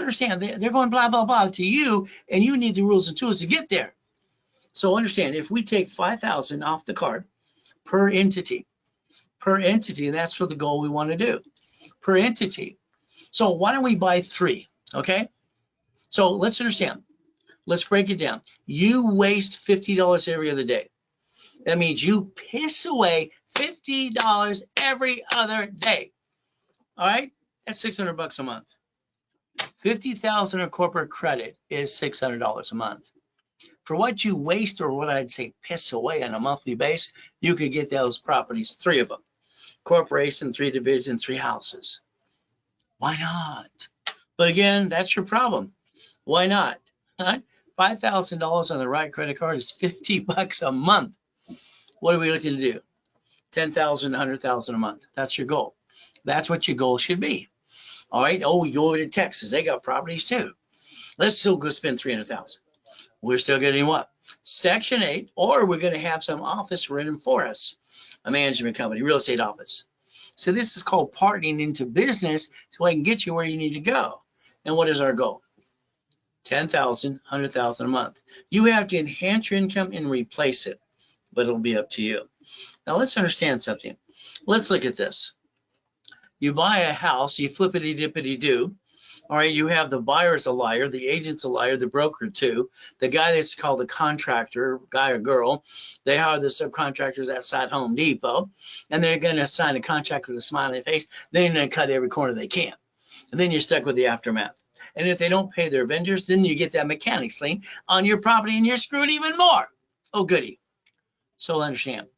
Understand, they're going blah, blah, blah to you, and you need the rules and tools to get there. So understand, if we take 5,000 off the card per entity, and that's for the goal we want to do, per entity. So why don't we buy 3, okay? So let's understand. Let's break it down. You waste $50 every other day. That means you piss away $50 every other day. All right? That's $600 a month. 50,000 of corporate credit is $600 a month. For what you waste, or what I'd say piss away on a monthly basis, you could get those properties, 3 of them. Corporation, 3 divisions, 3 houses. Why not? But again, that's your problem. Why not? Huh? $5,000 on the right credit card is $50 a month. What are we looking to do? 10,000, 100,000 a month. That's your goal. That's what your goal should be. All right. Oh, we go over to Texas. They got properties too. Let's still go spend 300,000. We're still getting what? Section 8, or we're going to have some office rented for us, a management company, real estate office. So this is called partnering into business, so I can get you where you need to go. And what is our goal? 10,000, 100,000 a month. You have to enhance your income and replace it, but it'll be up to you. Now let's understand something. Let's look at this. You buy a house, you flippity-dippity-do. All right, you have the buyer's a liar, the agent's a liar, the broker too. The guy that's called the contractor, guy or girl, they hire the subcontractors outside Home Depot, and they're going to sign a contract with a smiley face. Then they cut every corner they can. And then you're stuck with the aftermath. And if they don't pay their vendors, then you get that mechanics lien on your property, and you're screwed even more. Oh, goody. So understand.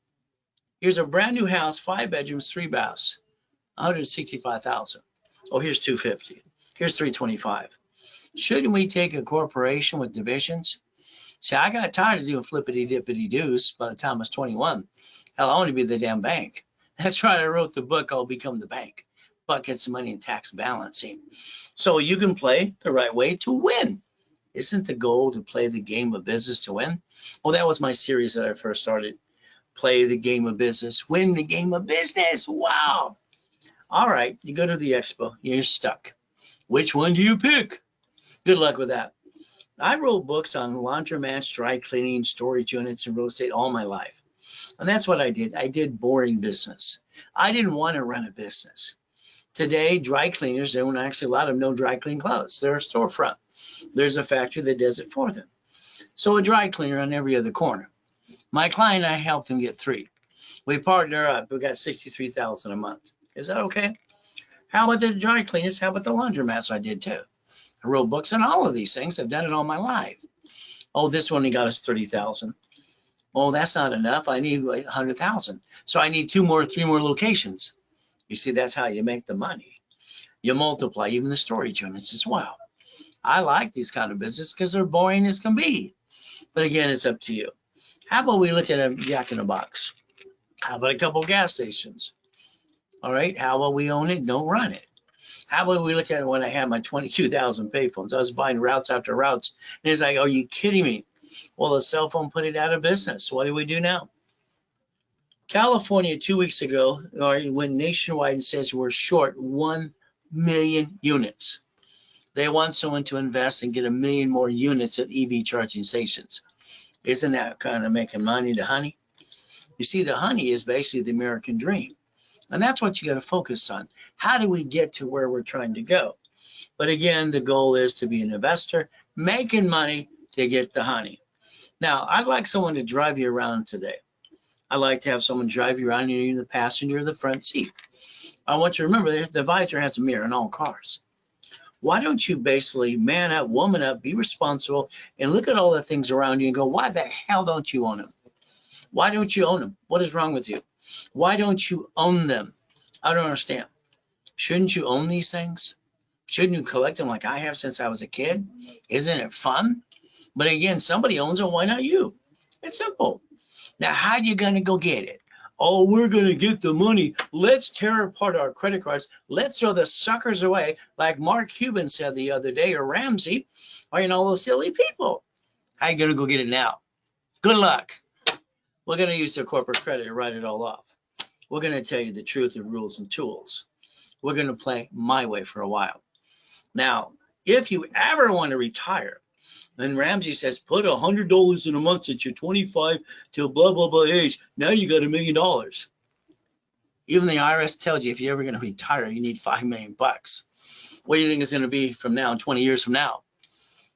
Here's a brand new house, 5 bedrooms, 3 baths, 165,000. Oh, here's 250. Here's 325. Shouldn't we take a corporation with divisions? See, I got tired of doing flippity-dippity-doos by the time I was 21. Hell, I want to be the damn bank. That's right, I wrote the book, I'll Become the Bank. Buckets of money and tax balancing. So you can play the right way to win. Isn't the goal to play the game of business to win? Well, that was my series that I first started. Play the game of business, win the game of business. Wow. All right, you go to the expo, you're stuck. Which one do you pick? Good luck with that. I wrote books on laundromats, dry cleaning, storage units, and real estate all my life. And that's what I did. I did boring business. I didn't want to run a business. Today, dry cleaners, there are actually a lot of them no dry clean clothes. They're a storefront. There's a factory that does it for them. So a dry cleaner on every other corner. My client, I helped him get 3. We partner up. We got 63,000 a month. Is that okay? How about the dry cleaners? How about the laundromats? I did too. I wrote books on all of these things. I've done it all my life. Oh, this one, he got us 30,000. Oh, that's not enough. I need 100,000. So I need 3 more locations. You see, that's how you make the money. You multiply even the storage units as well. I like these kind of business because they're boring as can be. But again, it's up to you. How about we look at a Jack in a Box? How about a couple of gas stations? All right, how about we own it, don't run it? How about we look at it when I had my 22,000 payphones? I was buying routes after routes. And it's like, are you kidding me? Well, the cell phone put it out of business. What do we do now? California 2 weeks ago went nationwide and says we're short 1 million units. They want someone to invest and get 1 million more units at EV charging stations. Isn't that kind of making money to honey? You see, the honey is basically the American dream. And that's what you got to focus on. How do we get to where we're trying to go? But again, the goal is to be an investor, making money to get the honey. Now, I'd like someone to drive you around today. I like to have someone drive you around, you're in the passenger or the front seat. I want you to remember the visor has a mirror in all cars. Why don't you basically man up, woman up, be responsible, and look at all the things around you and go, why the hell don't you own them? Why don't you own them? What is wrong with you? Why don't you own them? I don't understand. Shouldn't you own these things? Shouldn't you collect them like I have since I was a kid? Isn't it fun? But again, somebody owns them. Why not you? It's simple. Now, how are you going to go get it? Oh, we're going to get the money. Let's tear apart our credit cards. Let's throw the suckers away, like Mark Cuban said the other day, or Ramsey, or those silly people. How are you going to go get it now? Good luck. We're going to use their corporate credit to write it all off. We're going to tell you the truth of rules and tools. We're going to play my way for a while. Now, If you ever want to retire, then Ramsey says, put $100 in a month since you're 25 till blah, blah, blah age. Now you got $1 million. Even the IRS tells you if you're ever going to retire, you need $5 million. What do you think it's going to be from now, 20 years from now?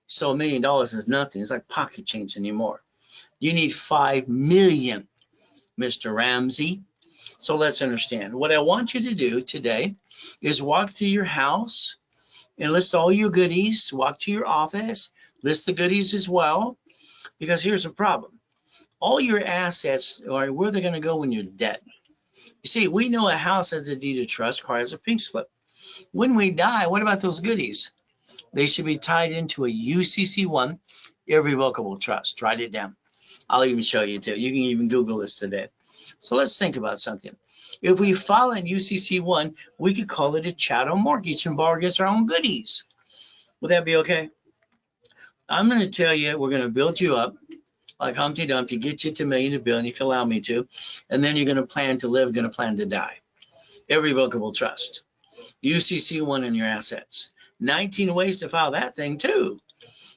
So $1 million is nothing. It's like pocket change anymore. You need 5 million, Mr. Ramsey. So let's understand. What I want you to do today is walk through your house and list all your goodies. Walk to your office, list the goodies as well, because here's the problem. All your assets, or where they're going to go when you're dead. You see, we know a house has a deed of trust, car has a pink slip. When we die, what about those goodies? They should be tied into a UCC1, irrevocable trust. Write it down. I'll even show you too. You can even Google this today. So let's think about something. If we file in UCC1, we could call it a chattel mortgage and borrow against our own goodies. Would that be okay? I'm going to tell you, we're going to build you up like Humpty Dumpty, get you to $1 million to $1 billion, if you allow me to, and then you're going to plan to live, going to plan to die. Irrevocable trust. UCC1 in your assets. 19 ways to file that thing too.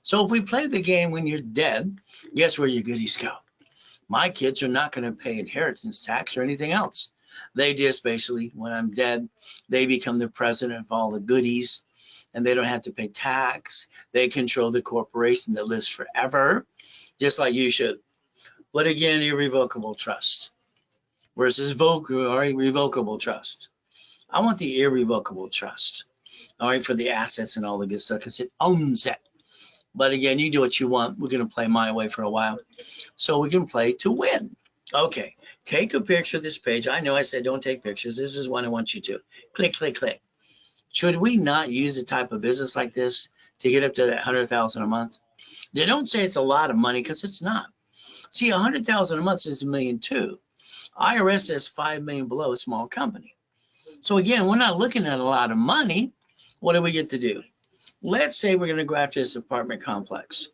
So if we play the game when you're dead, guess where your goodies go? My kids are not going to pay inheritance tax or anything else. They just basically, when I'm dead, they become the president of all the goodies, and they don't have to pay tax. They control the corporation that lives forever, just like you should. But again, irrevocable trust versus revocable trust. I want the irrevocable trust, all right, for the assets and all the good stuff, because it owns it. But again, you do what you want. We're going to play my way for a while, so we can play to win. Okay, take a picture of this page. I know I said don't take pictures. This is one I want you to. Click, click, click. Should we not use a type of business like this to get up to that 100,000 a month? They don't say it's a lot of money, because it's not. See, 100,000 a month is $1 million too. IRS says 5 million below a small company. So again, we're not looking at a lot of money. What do we get to do? Let's say we're going to go after this apartment complex.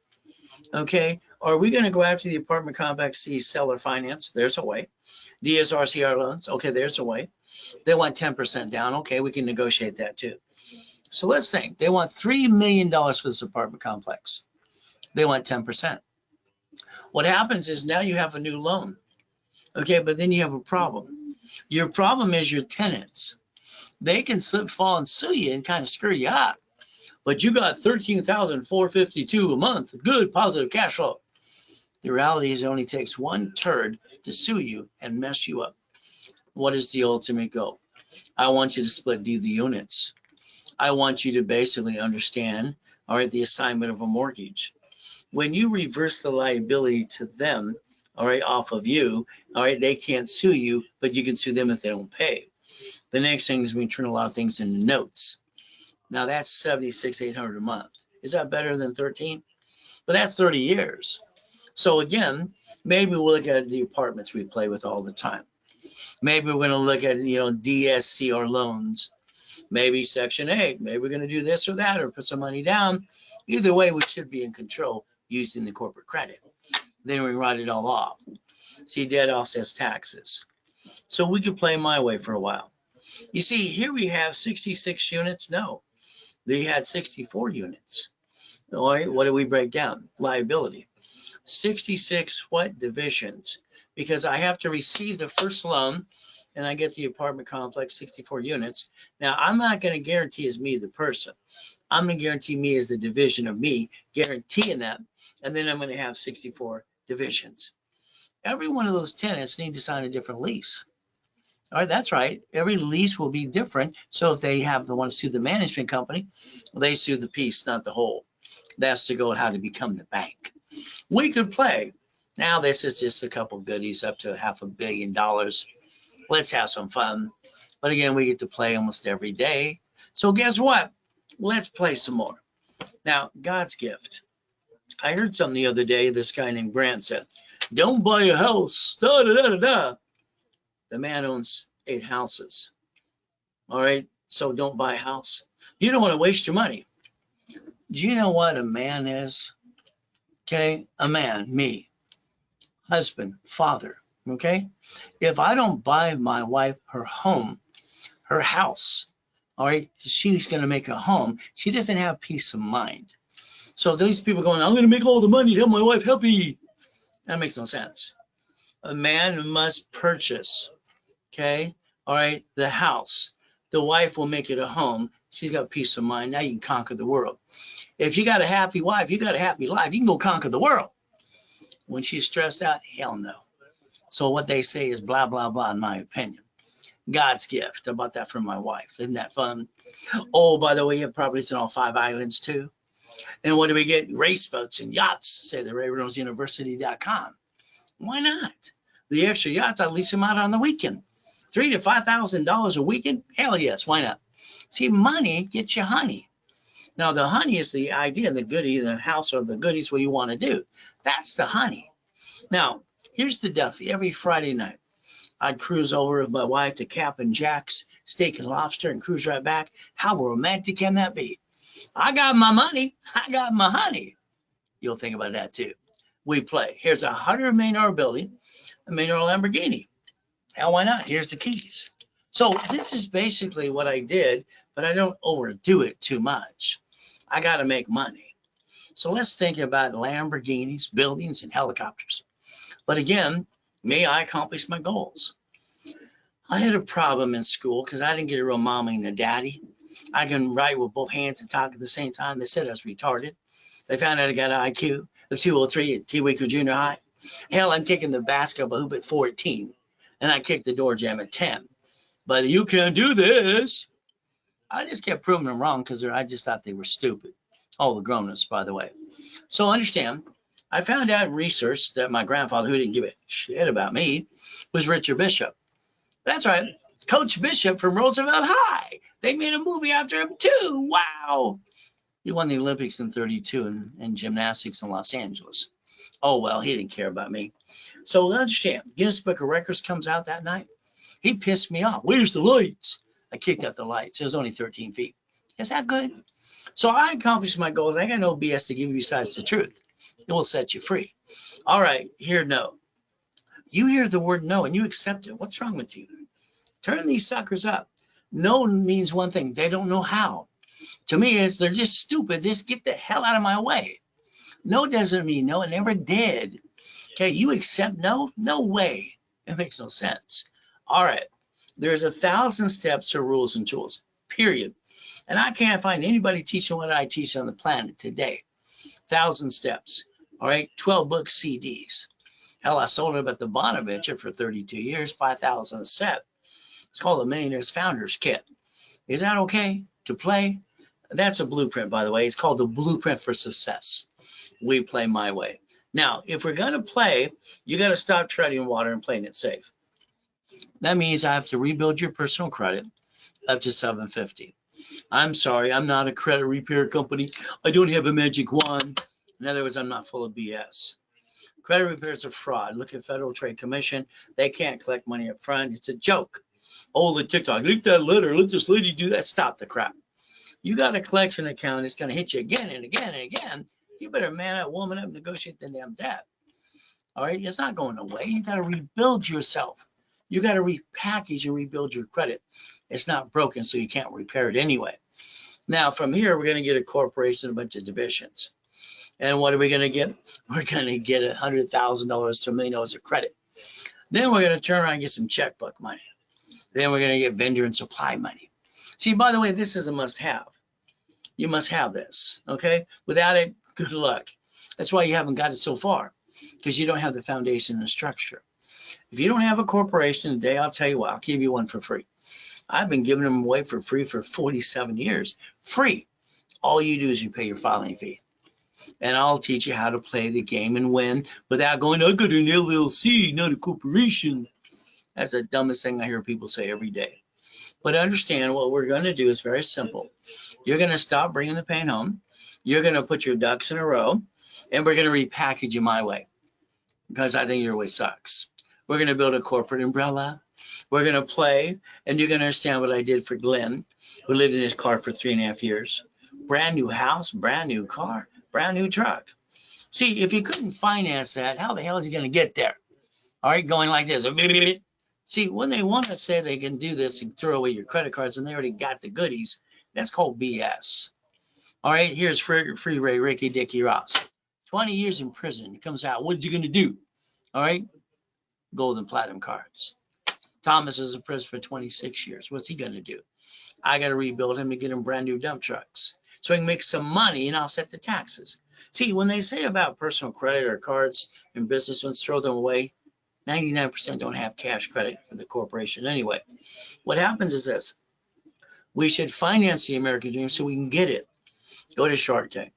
Okay, are we going to go after the apartment complex, see seller finance? There's a way. DSR, CR loans. Okay, there's a way. They want 10% down. Okay, we can negotiate that too. So let's think. They want $3 million for this apartment complex. They want 10%. What happens is now you have a new loan. Okay, but then you have a problem. Your problem is your tenants. They can slip, fall, and sue you and kind of screw you up. But you got $13,452 a month, good positive cash flow. The reality is it only takes one turd to sue you and mess you up. What is the ultimate goal? I want you to split the units. I want you to basically understand, all right, the assignment of a mortgage. When you reverse the liability to them, all right, off of you, all right, they can't sue you, but you can sue them if they don't pay. The next thing is we turn a lot of things into notes. Now that's $76,800 a month. Is that better than 13? But that's 30 years. So again, maybe we'll look at the apartments we play with all the time. Maybe we're going to look at, DSCR loans. Maybe Section 8. Maybe we're going to do this or that or put some money down. Either way, we should be in control using the corporate credit. Then we write it all off. See, debt offsets taxes. So we could play my way for a while. You see, here we have 66 units. No, they had 64 units. All right, what do we break down? Liability. 66 what? Divisions. Because I have to receive the first loan and I get the apartment complex, 64 units. Now, I'm not going to guarantee as me, the person. I'm going to guarantee me as the division of me, guaranteeing that. And then I'm going to have 64 divisions. Every one of those tenants need to sign a different lease. All right, that's right. Every lease will be different. So if they want to sue the management company, they sue the piece, not the whole. That's to go how to become the bank. We could play. Now this is just a couple goodies up to $500 million. Let's have some fun. But again, we get to play almost every day. So guess what? Let's play some more. Now, God's gift. I heard something the other day. This guy named Grant said, don't buy a house. Da, da, da, da, da. The man owns 8 houses. All right. So don't buy a house. You don't want to waste your money. Do you know what a man is? Okay. A man, me, husband, father. Okay. If I don't buy my wife her home, her house, All right, she's going to make a home. She doesn't have peace of mind. So these people going, I'm going to make all the money to help my wife happy. That makes no sense. A man must purchase, okay, all right, the house. The wife will make it a home. She's got peace of mind. Now you can conquer the world. If you got a happy wife, you got a happy life, you can go conquer the world. When she's stressed out, hell no. So what they say is blah, blah, blah, in my opinion. God's gift. I bought that from my wife. Isn't that fun? Oh, by the way, you have properties in all 5 islands too. And what do we get? Race boats and yachts, say the RayReynoldsUniversity.com. Why not? The extra yachts, I lease them out on the weekend. $3,000 to $5,000 a weekend? Hell yes, why not? See, money gets you honey. Now, the honey is the idea, the goodie, the house or the goodies what you want to do. That's the honey. Now, here's the Duffy. Every Friday night, I'd cruise over with my wife to Captain Jack's Steak and Lobster and cruise right back. How romantic can that be? I got my money. I got my honey. You'll think about that too. We play. Here's a $100 million building, a $1 million Lamborghini. Hell, why not? Here's the keys. So this is basically what I did, but I don't overdo it too much. I got to make money. So let's think about Lamborghinis, buildings, and helicopters. But again, may I accomplish my goals? I had a problem in school because I didn't get a real mommy and a daddy. I can write with both hands and talk at the same time. They said I was retarded. They found out I got an IQ of 203 at T-Waco Junior High. Hell, I'm kicking the basketball hoop at 14, and I kicked the door jam at 10. But you can't do this. I just kept proving them wrong because I just thought they were stupid. All the grown-ups, by the way. So understand, I found out in research that my grandfather, who didn't give a shit about me, was Richard Bishop. That's right. Coach Bishop from Roosevelt High. They made a movie after him too. Wow. He won the Olympics in 32 in gymnastics in Los Angeles. Oh, well, he didn't care about me. So understand, Guinness Book of Records comes out that night. He pissed me off. Where's the lights? I kicked out the lights. It was only 13 feet. Is that good? So I accomplished my goals. I got no BS to give you besides the truth. It will set you free. All right, hear no. You hear the word no and you accept it. What's wrong with you? Turn these suckers up. No means one thing. They don't know how. To me, they're just stupid. Just get the hell out of my way. No doesn't mean no. It never did. Okay, you accept no? No way. It makes no sense. All right. There's 1,000 steps to rules and tools, period. And I can't find anybody teaching what I teach on the planet today. 1,000 steps. All right, 12 book CDs. Hell, I sold them at the Bonaventure for 32 years, 5,000 a set. It's called the Millionaire's Founders Kit. Is that okay to play? That's a blueprint, by the way. It's called the Blueprint for Success. We play my way. Now, if we're going to play, you got to stop treading water and playing it safe. That means I have to rebuild your personal credit up to 750. I'm sorry, I'm not a credit repair company. I don't have a magic wand. In other words, I'm not full of BS. Credit repair is a fraud. Look at Federal Trade Commission. They can't collect money up front. It's a joke. Oh, the TikTok, leak that letter. Let this lady do that. Stop the crap. You got a collection account. It's going to hit you again and again and again. You better man up, woman up, negotiate the damn debt. All right, it's not going away. You got to rebuild yourself. You got to repackage and rebuild your credit. It's not broken, so you can't repair it anyway. Now, from here, we're going to get a corporation, a bunch of divisions. And what are we going to get? We're going to get $100,000 to $1 million of credit. Then we're going to turn around and get some checkbook money. Then we're going to get vendor and supply money. See, by the way, this is a must-have. You must have this, okay? Without it, good luck. That's why you haven't got it so far, because you don't have the foundation and structure. If you don't have a corporation today, I'll tell you what, I'll give you one for free. I've been giving them away for free for 47 years. Free. All you do is you pay your filing fee. And I'll teach you how to play the game and win without going, I got an LLC, not a corporation. That's the dumbest thing I hear people say every day. But understand what we're going to do is very simple. You're going to stop bringing the pain home. You're going to put your ducks in a row, and we're going to repackage you my way, because I think your way sucks. We're going to build a corporate umbrella. We're going to play, and you're going to understand what I did for Glenn, who lived in his car for 3.5 years. Brand new house, brand new car, brand new truck. See, if you couldn't finance that, how the hell is he going to get there? All right, going like this. See, when they want to say they can do this and throw away your credit cards and they already got the goodies, that's called BS. All right, here's Free Ray Ricky Dicky Ross. 20 years in prison. He comes out. What are you going to do? All right, gold and platinum cards. Thomas is in prison for 26 years. What's he going to do? I got to rebuild him to get him brand new dump trucks so he can make some money and offset the taxes. See, when they say about personal credit or cards and business ones, throw them away, 99% don't have cash credit for the corporation anyway. What happens is this. We should finance the American dream so we can get it. Go to Shark Tank.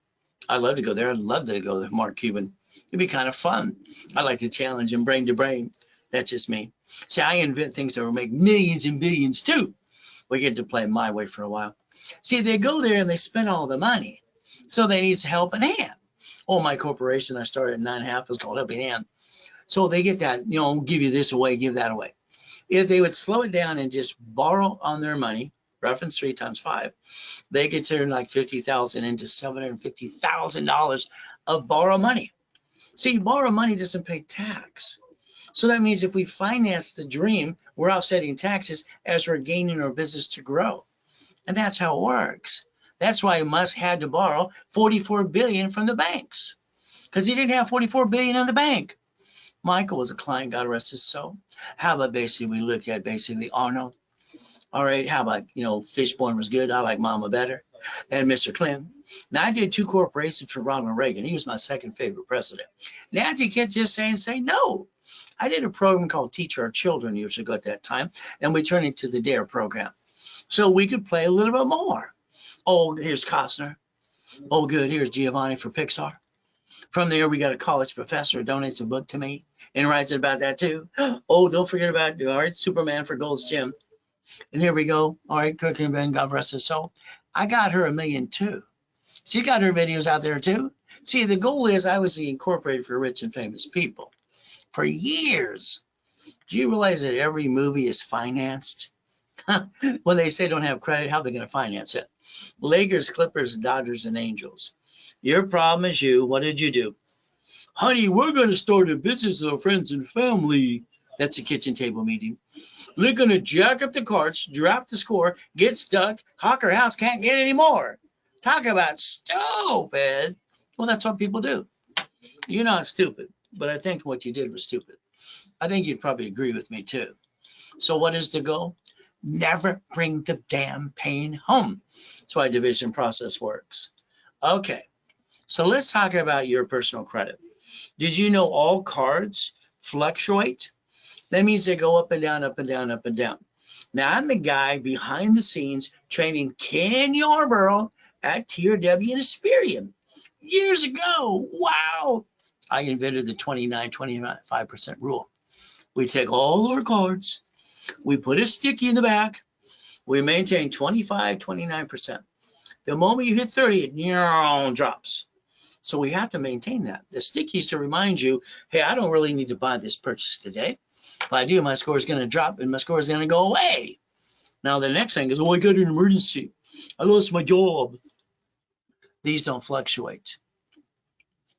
I'd love to go there. I'd love to go to Mark Cuban. It'd be kind of fun. I like to challenge him brain to brain. That's just me. See, I invent things that will make millions and billions too. We get to play my way for a while. See, they go there and they spend all the money. So they need help in hand. Oh, my corporation I started at 9.5 is called Helping Hand. So they get that, give you this away, give that away. If they would slow it down and just borrow on their money, reference 3 times 5, they could turn like $50,000 into $750,000 of borrow money. See, borrow money doesn't pay tax. So that means if we finance the dream, we're offsetting taxes as we're gaining our business to grow. And that's how it works. That's why Musk had to borrow $44 billion from the banks, because he didn't have $44 billion in the bank. Michael was a client, God rest his soul. How about basically we look at basically Arnold? All right, how about, Fishborn was good. I like Mama better. And Mr. Clinton. Now, I did 2 corporations for Ronald Reagan. He was my second favorite president. Nancy can't just say no. I did a program called Teach Our Children years ago at that time, and we turned it to the DARE program. So we could play a little bit more. Oh, here's Costner. Oh, good. Here's Giovanni for Pixar. From there, we got a college professor who donates a book to me and writes about that too. Oh, don't forget about, all right, Superman for Gold's Gym. And here we go. All right, Cookie and Ben, God rest his soul. I got her $1 million too. She got her videos out there too. See, the goal is I was the incorporated for rich and famous people for years. Do you realize that every movie is financed? When they say don't have credit, how are they going to finance it? Lakers, Clippers, Dodgers, and Angels. Your problem is you. What did you do? Honey, we're going to start a business with our friends and family. That's a kitchen table meeting. They're going to jack up the carts, drop the score, get stuck. Hawker House can't get any more. Talk about stupid. Well, that's what people do. You're not stupid, but I think what you did was stupid. I think you'd probably agree with me too. So what is the goal? Never bring the damn pain home. That's why division process works. Okay, so let's talk about your personal credit. Did you know all cards fluctuate? That means they go up and down, up and down, up and down. Now, I'm the guy behind the scenes training Ken Yarborough at TRW and Asperium years ago. Wow. I invented the 25% rule. We take all our cards, we put a sticky in the back, we maintain 29%. The moment you hit 30, it drops. So we have to maintain that. The sticky is to remind you, hey, I don't really need to buy this purchase today. If I do, my score is going to drop and my score is going to go away. Now the next thing is, oh, I got an emergency. I lost my job. These don't fluctuate.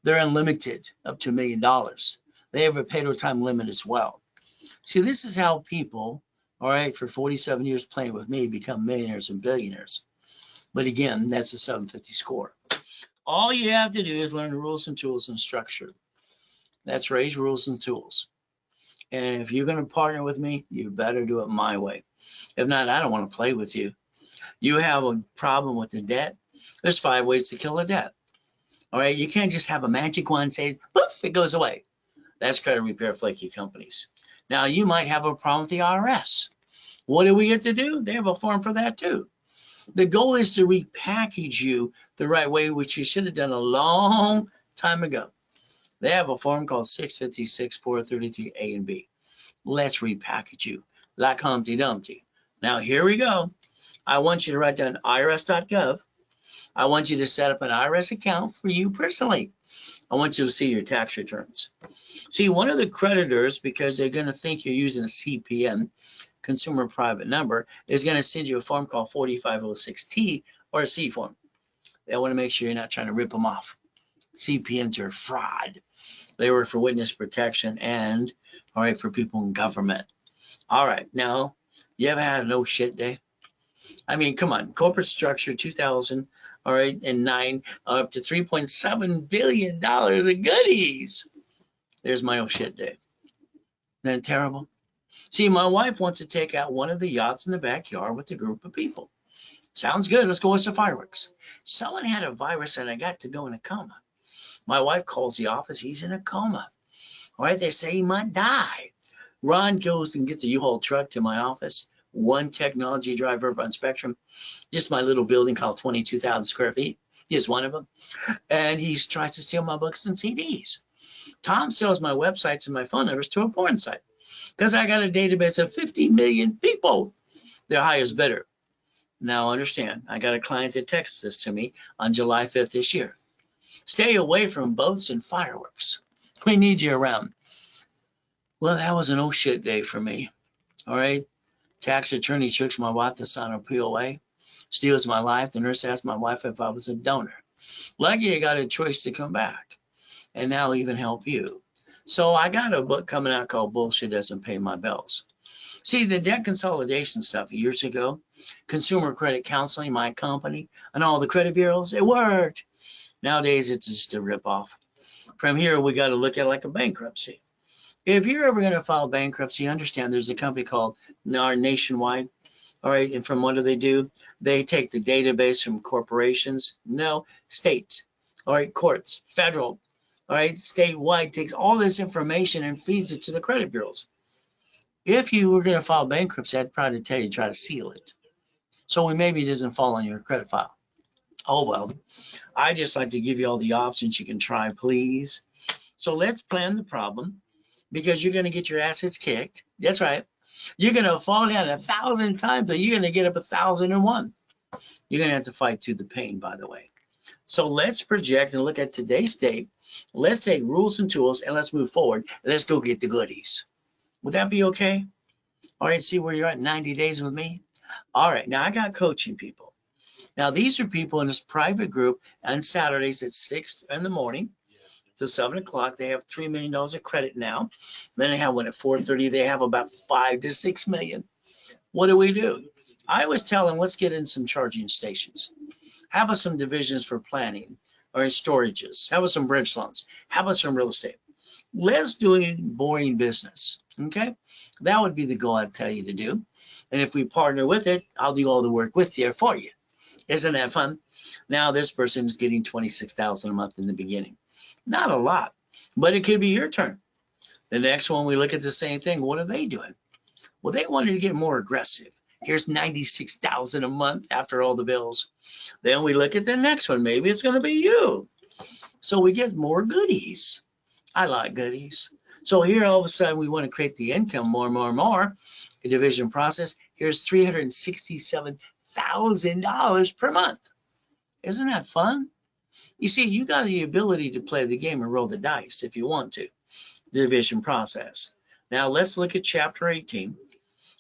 They're unlimited, up to $1 million. They have a pay-to time limit as well. See, this is how people, all right, for 47 years playing with me, become millionaires and billionaires. But again, that's a 750 score. All you have to do is learn the rules and tools and structure. That's Ray's rules and tools. And if you're going to partner with me, you better do it my way. If not, I don't want to play with you. You have a problem with the debt. There's 5 ways to kill a debt. All right, you can't just have a magic wand say, poof, it goes away. That's credit repair flaky companies. Now, you might have a problem with the IRS. What do we get to do? They have a form for that too. The goal is to repackage you the right way, which you should have done a long time ago. They have a form called 656 433 A and B. Let's repackage you like Humpty Dumpty. Now, here we go. I want you to write down irs.gov. I want you to set up an IRS account for you personally. I want you to see your tax returns. See, one of the creditors, because they're going to think you're using a CPN, consumer private number, is going to send you a form called 4506T or a C form. They want to make sure you're not trying to rip them off. CPNs are fraud. They were for witness protection and, all right, for people in government. All right, now, you ever had a no shit day? I mean, come on, corporate structure 2000, all right, and 9, up to $3.7 billion in goodies. There's my oh shit day. Isn't that terrible? See, my wife wants to take out one of the yachts in the backyard with a group of people. Sounds good. Let's go with some fireworks. Someone had a virus and I got to go in a coma. My wife calls the office. He's in a coma. All right, they say he might die. Ron goes and gets a U-Haul truck to my office. One technology driver on Spectrum. Just my little building called 22,000 square feet. He's one of them. And he tries to steal my books and CDs. Tom sells my websites and my phone numbers to a porn site because I got a database of 50 million people. Their highest bidder. Now understand, I got a client that texts this to me on July 5th this year. Stay away from boats and fireworks. We need you around. Well, that was an oh shit day for me. All right. Tax attorney tricks my wife to sign a POA. Steals my life. The nurse asked my wife if I was a donor. Lucky I got a choice to come back. And now even help you. So I got a book coming out called Bullshit Doesn't Pay My Bills. See, the debt consolidation stuff years ago, consumer credit counseling, my company, and all the credit bureaus, it worked. Nowadays, it's just a ripoff. From here, we got to look at it like a bankruptcy. If you're ever going to file bankruptcy, understand there's a company called Nationwide. All right, and from what do? They take the database from corporations, no, states, all right, courts, federal, all right, statewide, takes all this information and feeds it to the credit bureaus. If you were going to file bankruptcy, I'd probably tell you try to seal it. So maybe it doesn't fall on your credit file. Oh, well, I just like to give you all the options you can try, please. So let's plan the problem because you're going to get your assets kicked. That's right. You're going to fall down 1,000 times, but you're going to get up 1,001. You're going to have to fight through the pain, by the way. So let's project and look at today's date. Let's take rules and tools and let's move forward. Let's go get the goodies. Would that be okay? All right, see where you're at 90 days with me? All right, now I got coaching people. Now these are people in this private group on Saturdays at 6 in the morning to 7 o'clock. They have $3 million of credit now. Then they have one at 4:30. They have about 5 to 6 million. What do? I always tell them, let's get in some charging stations. How about some divisions for planning or in storages? How about some bridge loans? How about some real estate? Let's do boring business, okay? That would be the goal I'd tell you to do. And if we partner with it, I'll do all the work with you for you. Isn't that fun? Now this person is getting $26,000 a month in the beginning. Not a lot, but it could be your turn. The next one, we look at the same thing. What are they doing? Well, they wanted to get more aggressive. Here's $96,000 a month after all the bills. Then we look at the next one. Maybe it's going to be you. So we get more goodies. I like goodies. So here, all of a sudden, we want to create the income more. A division process. Here's $367,000 per month. Isn't that fun? You see, you got the ability to play the game and roll the dice if you want to. The division process. Now let's look at chapter 18.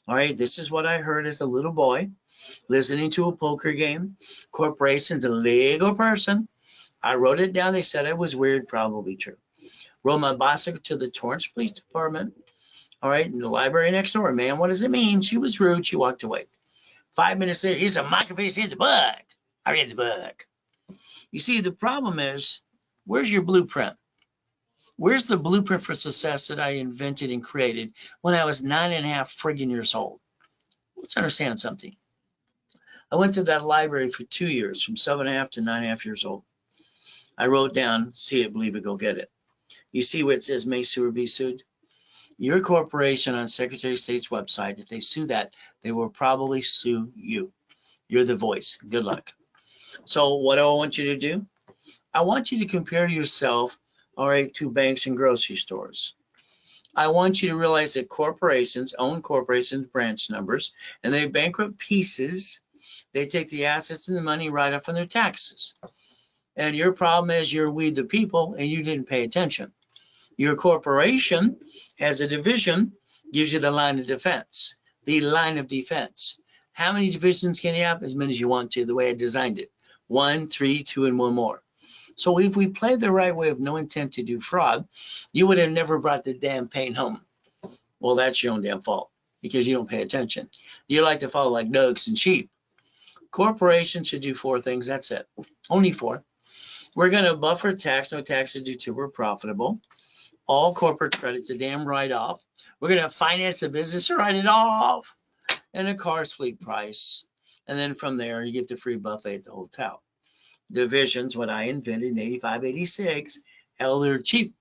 All right, this is what I heard as a little boy listening to a poker game. Corporation's a legal person. I wrote it down. They said it was weird, probably true. Rode my bicycle to the Torrance Police Department. All right, in the library next door. Man, what does it mean? She was rude. She walked away. 5 minutes later, here's a microphone. Here's a book. I read the book. You see, the problem is, where's your blueprint? Where's the blueprint for success that I invented and created when I was 9.5 friggin' years old? Let's understand something. I went to that library for 2 years, from 7.5 to 9.5 years old. I wrote down, see it, believe it, go get it. You see where it says may sue or be sued? Your corporation on Secretary of State's website, if they sue that, they will probably sue you. You're the voice. Good luck. So what do I want you to do? I want you to compare yourself, all right, to banks and grocery stores. I want you to realize that corporations own corporations' branch numbers, and they bankrupt pieces. They take the assets and the money right off on their taxes. And your problem is you're we the people, and you didn't pay attention. Your corporation has a division, gives you the line of defense. The line of defense. How many divisions can you have? As many as you want to, the way I designed it. 1, 3, 2, and 1 more. So if we played the right way of no intent to do fraud, you would have never brought the damn pain home. Well, that's your own damn fault. because you don't pay attention. You like to follow like ducks and sheep. Corporations should do 4 things. That's it. Only 4. We're going to buffer tax. No taxes due to we're profitable. All corporate credit's a damn write-off. We're going to finance a business to write it off. And a car's fleet price. And then from there, you get the free buffet at the hotel. Divisions, what I invented in 85, 86. Hell, they're cheap.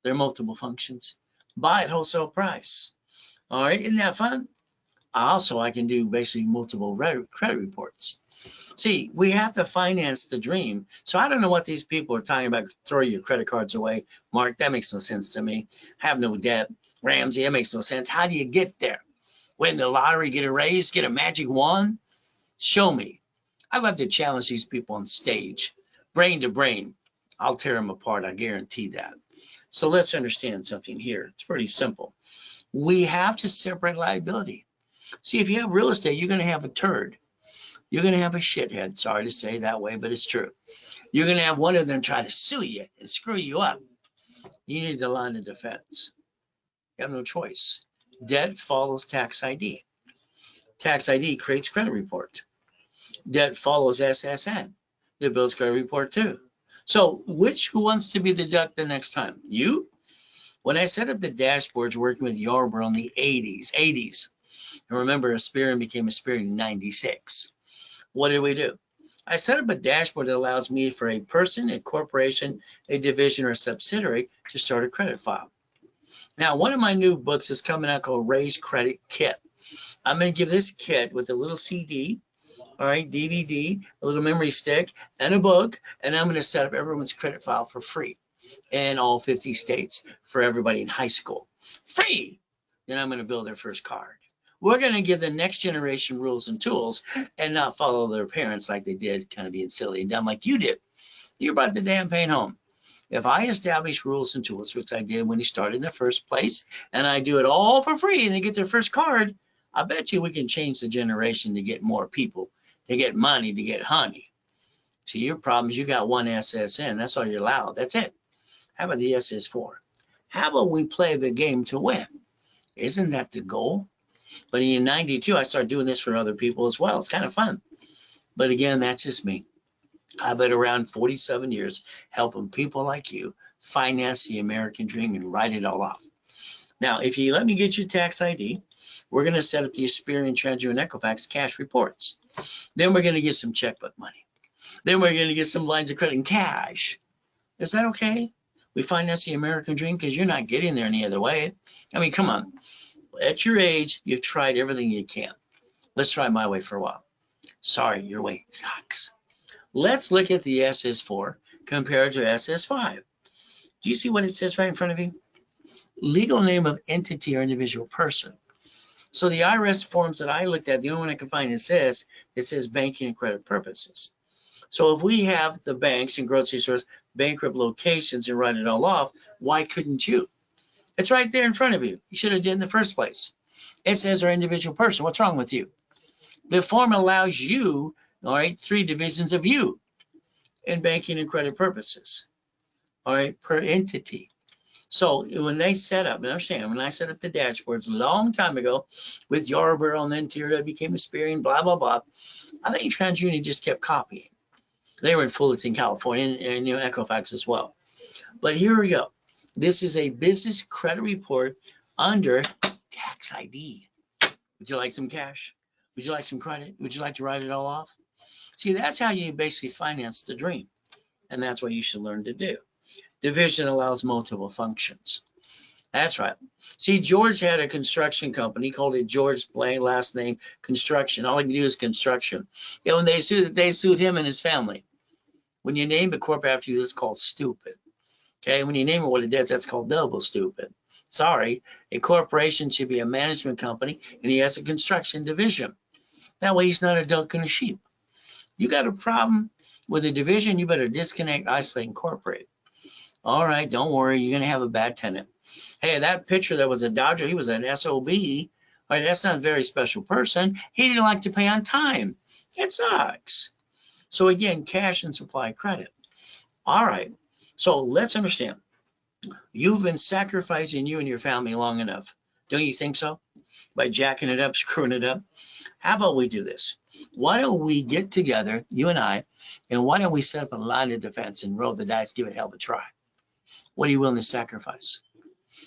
They're multiple functions. Buy at wholesale price. All right, isn't that fun? Also, I can do basically multiple credit reports. See, we have to finance the dream. So I don't know what these people are talking about. Throw your credit cards away. Mark, that makes no sense to me. Have no debt. Ramsey, that makes no sense. How do you get there? Win the lottery, get a raise, get a magic wand? Show me. I'd love to challenge these people on stage. Brain to brain. I'll tear them apart. I guarantee that. So let's understand something here. It's pretty simple. We have to separate liability. See, if you have real estate, you're going to have a turd. You're going to have a shithead. Sorry to say that way, but it's true. You're going to have one of them try to sue you and screw you up. You need the line of defense. You have no choice. Debt follows tax ID. Tax ID creates credit report. Debt follows SSN. It builds credit report too. So who wants to be the duck the next time? You? When I set up the dashboards working with Yarborough in the 80s, and remember, Aspirin became Aspirin in 96. What did we do? I set up a dashboard that allows me for a person, a corporation, a division, or a subsidiary to start a credit file. Now, one of my new books is coming out called Raise Credit Kit. I'm going to give this kit with a little CD, all right, DVD, a little memory stick, and a book, and I'm going to set up everyone's credit file for free in all 50 states for everybody in high school. Free! Then I'm going to build their first card. We're going to give the next generation rules and tools and not follow their parents like they did, kind of being silly and dumb like you did. You brought the damn pain home. If I establish rules and tools, which I did when you started in the first place, and I do it all for free and they get their first card, I bet you we can change the generation to get more people, to get money, to get honey. See, your problem is you got one SSN. That's all you're allowed. That's it. How about the SS4? How about we play the game to win? Isn't that the goal? But in 92, I started doing this for other people as well. It's kind of fun. But again, that's just me. I've been around 47 years helping people like you finance the American dream and write it all off. Now, if you let me get your tax ID, we're going to set up the Aspirin, Treasury, and Equifax cash reports. Then we're going to get some checkbook money. Then we're going to get some lines of credit and cash. Is that okay? We finance the American dream because you're not getting there any other way. I mean, come on. At your age, you've tried everything you can. Let's try my way for a while. Sorry, your way sucks. Let's look at the SS4 compared to SS5. Do you see what it says right in front of you? Legal name of entity or individual person. So the IRS forms that I looked at, the only one I can find is this. It says banking and credit purposes. So if we have the banks and grocery stores, bankrupt locations, and write it all off, why couldn't you? It's right there in front of you. You should have did in the first place. It says our individual person. What's wrong with you? The form allows you, all right, 3 divisions of you in banking and credit purposes, all right, per entity. So when they set up, and understand, when I set up the dashboards a long time ago with Yarborough and then TRW became Aspirin, blah, blah, blah, I think TransUnion just kept copying. They were in Fullerton, California, and Equifax as well. But here we go. This is a business credit report under tax ID. Would you like some cash? Would you like some credit? Would you like to write it all off? See, that's how you basically finance the dream. And that's what you should learn to do. Division allows multiple functions. That's right. See, George had a construction company, called it George Blaine, last name Construction. All he could do is construction. And when they sued him and his family. When you name a corp after you, it's called stupid. Okay, when you name it what it does, that's called double stupid. Sorry, a corporation should be a management company, and he has a construction division. That way he's not a duck and a sheep. You got a problem with a division, you better disconnect, isolate, and incorporate. All right, don't worry, you're going to have a bad tenant. Hey, that picture that was a Dodger, he was an SOB. All right, that's not a very special person. He didn't like to pay on time. It sucks. So again, cash and supply credit. All right. So let's understand, you've been sacrificing you and your family long enough. Don't you think so? by jacking it up, screwing it up. How about we do this? Why don't we get together, you and I, and why don't we set up a line of defense and roll the dice, give it hell of a try? What are you willing to sacrifice?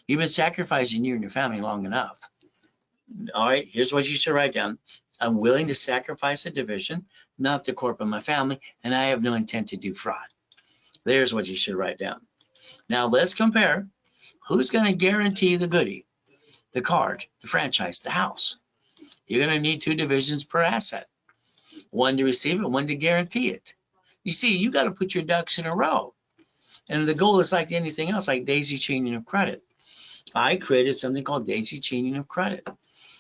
You've been sacrificing you and your family long enough. All right, here's what you should write down. I'm willing to sacrifice a division, not the corp of my family, and I have no intent to do fraud. There's what you should write down. Now let's compare. Who's going to guarantee the goodie, the card, the franchise, the house? You're going to need 2 divisions per asset. One to receive it, one to guarantee it. You see, you got to put your ducks in a row. And the goal is like anything else, like daisy chaining of credit. I created something called daisy chaining of credit.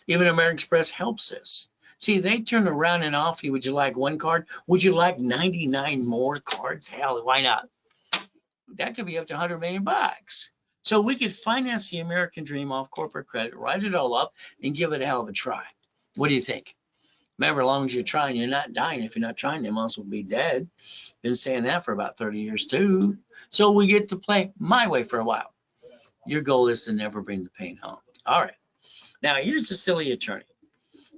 Even American Express helps us. See, they turn around and offer you, would you like 1 card? Would you like 99 more cards? Hell, why not? That could be up to 100 million bucks. So we could finance the American dream off corporate credit, write it all up, and give it a hell of a try. What do you think? Remember, as long as you're trying, you're not dying. If you're not trying, you might as well be dead. Been saying that for about 30 years too. So we get to play my way for a while. Your goal is to never bring the pain home. All right. Now, here's the silly attorney.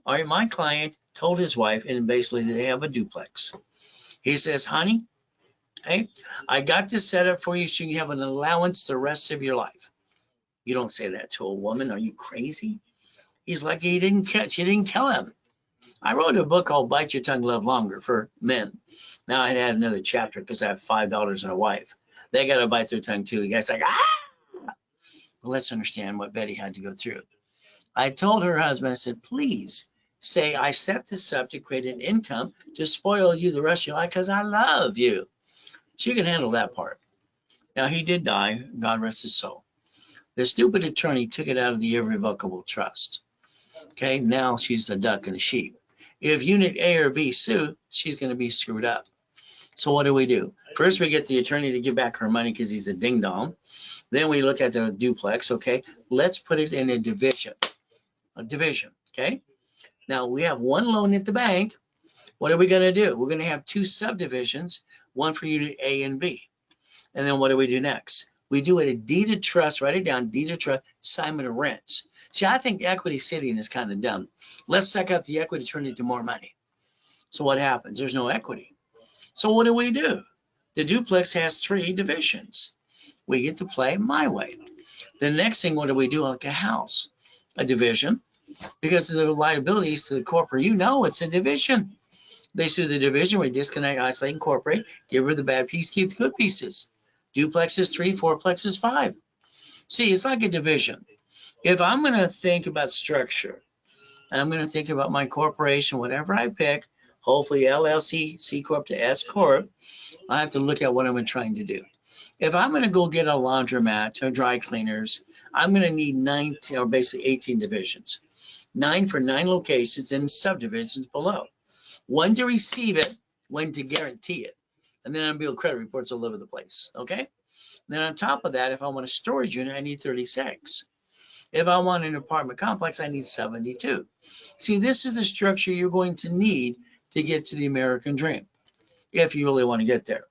All right, my client told his wife, and basically they have a duplex. He says, honey, hey, I got this set up for you so you can have an allowance the rest of your life. You don't say that to a woman. Are you crazy? He's lucky she didn't kill him. I wrote a book called Bite Your Tongue, Love Longer for men. Now I had another chapter because I have $5 and a wife. They got to bite their tongue too. The guy's like, ah! Well, let's understand what Betty had to go through. I told her husband, I said, please say I set this up to create an income to spoil you the rest of your life because I love you. She can handle that part. Now, he did die. God rest his soul. The stupid attorney took it out of the irrevocable trust. Okay, now she's a duck and a sheep. If unit A or B sue, she's going to be screwed up. So what do? First, we get the attorney to give back her money because he's a ding-dong. Then we look at the duplex. Okay, let's put it in a division. Okay? Now, we have 1 loan at the bank. What are we going to do? We're going to have 2 subdivisions, one for unit A and B. And then what do we do next? We do it a deed of trust. Write it down, deed of trust, assignment of rents. See, I think equity sitting is kind of dumb. Let's suck out the equity, turn it into more money. So what happens? There's no equity. So what do? The duplex has 3 divisions. We get to play my way. The next thing, what do we do like a house? A division. Because of the liabilities to the corporate, it's a division. They sue the division, we disconnect, isolate, incorporate, give her the bad piece, keep the good pieces. Duplex is 3, fourplex is 5. See, it's like a division. If I'm going to think about structure, I'm going to think about my corporation, whatever I pick, hopefully LLC, C Corp to S Corp, I have to look at what I'm trying to do. If I'm going to go get a laundromat or dry cleaners, I'm going to need 19 or basically 18 divisions. 9 for 9 locations and subdivisions below. 1 to receive it, 1 to guarantee it. And then I'm build credit reports all over the place, okay? Then on top of that, if I want a storage unit, I need 36. If I want an apartment complex, I need 72. See, this is the structure you're going to need to get to the American dream, if you really want to get there.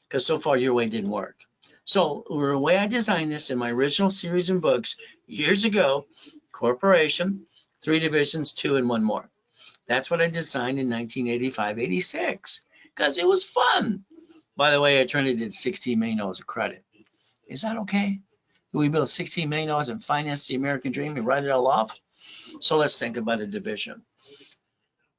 Because so far, your way didn't work. So the way I designed this in my original series and books years ago, corporation, 3 divisions, 2 and 1 more. That's what I designed in 1985, 86, because it was fun. By the way, I turned it into $16 million of credit. Is that okay? Do we build $16 million and finance the American dream and write it all off? So let's think about a division.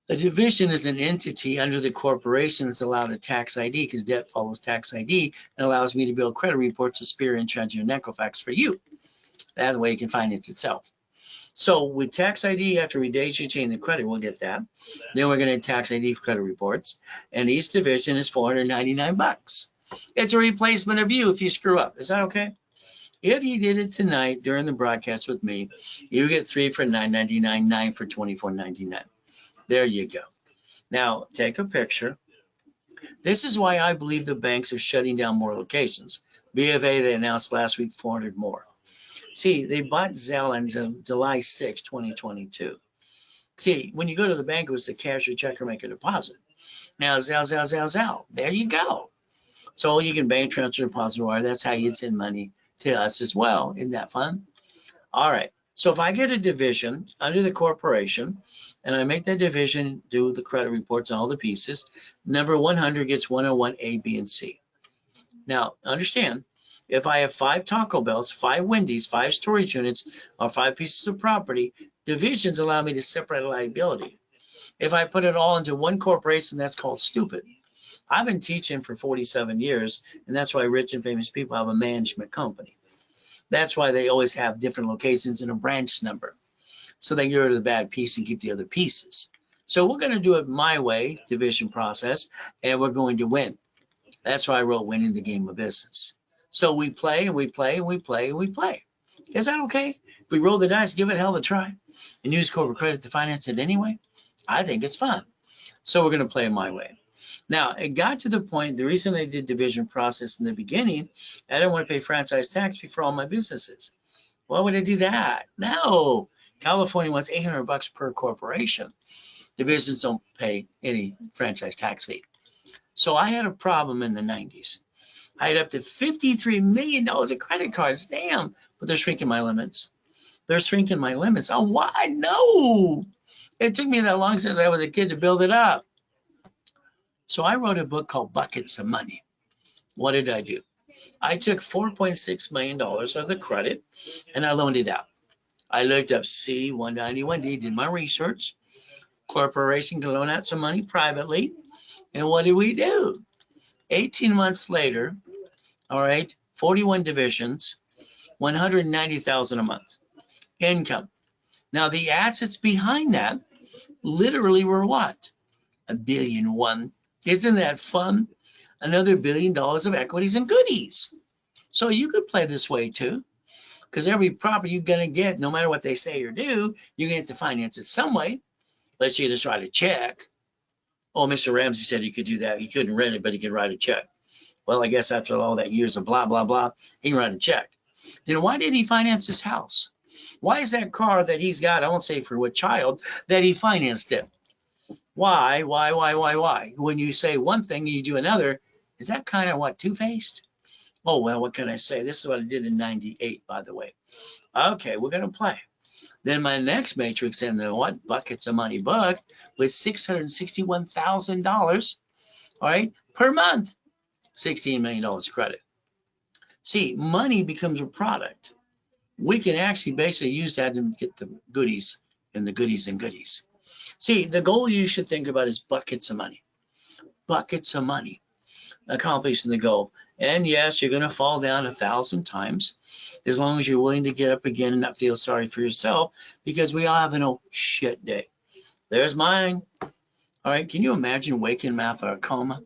A division is an entity under the corporation that's allowed a tax ID because debt follows tax ID and allows me to build credit reports, Experian, Treasury, and Equifax for you. That way it can finance itself. So with tax ID, after we daisy chain the credit, we'll get that. Then we're going to tax ID for credit reports. And each division is $499. It's a replacement of you if you screw up. Is that okay? If you did it tonight during the broadcast with me, you get 3 for $9.99, 9 for $24.99. There you go. Now take a picture. This is why I believe the banks are shutting down more locations. BofA, they announced last week 400 more. See, they bought Zelle on July 6, 2022. See, when you go to the bank, it was the cash or check or make a deposit. Now, Zelle. There you go. So you can bank, transfer, deposit, wire. That's how you'd send money to us as well. Isn't that fun? All right. So if I get a division under the corporation and I make that division do the credit reports on all the pieces, number 100 gets 101 A, B, and C. Now, understand, if I have 5 Taco Bells, 5 Wendy's, 5 storage units, or 5 pieces of property, divisions allow me to separate liability. If I put it all into one corporation, that's called stupid. I've been teaching for 47 years, and that's why rich and famous people have a management company. That's why they always have different locations and a branch number, so they get rid of the bad piece and keep the other pieces. So we're going to do it my way, division process, and we're going to win. That's why I wrote Winning the Game of Business. So we play and we play and we play and we play. Is that okay? If we roll the dice, give it a hell of a try, and use corporate credit to finance it anyway, I think it's fun. So we're going to play my way. Now, it got to the point, the reason I did division process in the beginning, I didn't want to pay franchise tax fee for all my businesses. Why would I do that? No. California wants $800 per corporation. Divisions don't pay any franchise tax fee. So I had a problem in the 90s. I had up to $53 million of credit cards. Damn. But they're shrinking my limits. They're shrinking my limits. Oh, why? No. It took me that long since I was a kid to build it up. So I wrote a book called Buckets of Money. What did I do? I took $4.6 million of the credit and I loaned it out. I looked up C191D, did my research. Corporation can loan out some money privately. And what did we do? 18 months later, all right, 41 divisions, $190,000 a month income. Now the assets behind that literally were what? $1.1 billion. Isn't that fun? Another $1 billion of equities and goodies. So you could play this way too, because every property you're going to get, no matter what they say or do, you're going to have to finance it some way. Unless you just write a check. Oh, Mr. Ramsey said he could do that. He couldn't rent it, but he could write a check. Well, I guess after all that years of blah, blah, blah, he can write a check. Then why did he finance his house? Why is that car that he's got, I won't say for what child, that he financed it? Why? When you say one thing and you do another, is that kind of what, two-faced? Oh, well, what can I say? This is what I did in 98, by the way. Okay, we're going to play. Then my next matrix in the what? Buckets of Money book was $661,000, all right, per month. $16 million credit. See, money becomes a product. We can actually basically use that to get the goodies and the goodies and goodies. See, the goal you should think about is buckets of money. Buckets of money. Accomplishing the goal. And yes, you're going to fall down 1,000 times as long as you're willing to get up again and not feel sorry for yourself, because we all have an oh shit day. There's mine. All right. Can you imagine waking up out of a coma?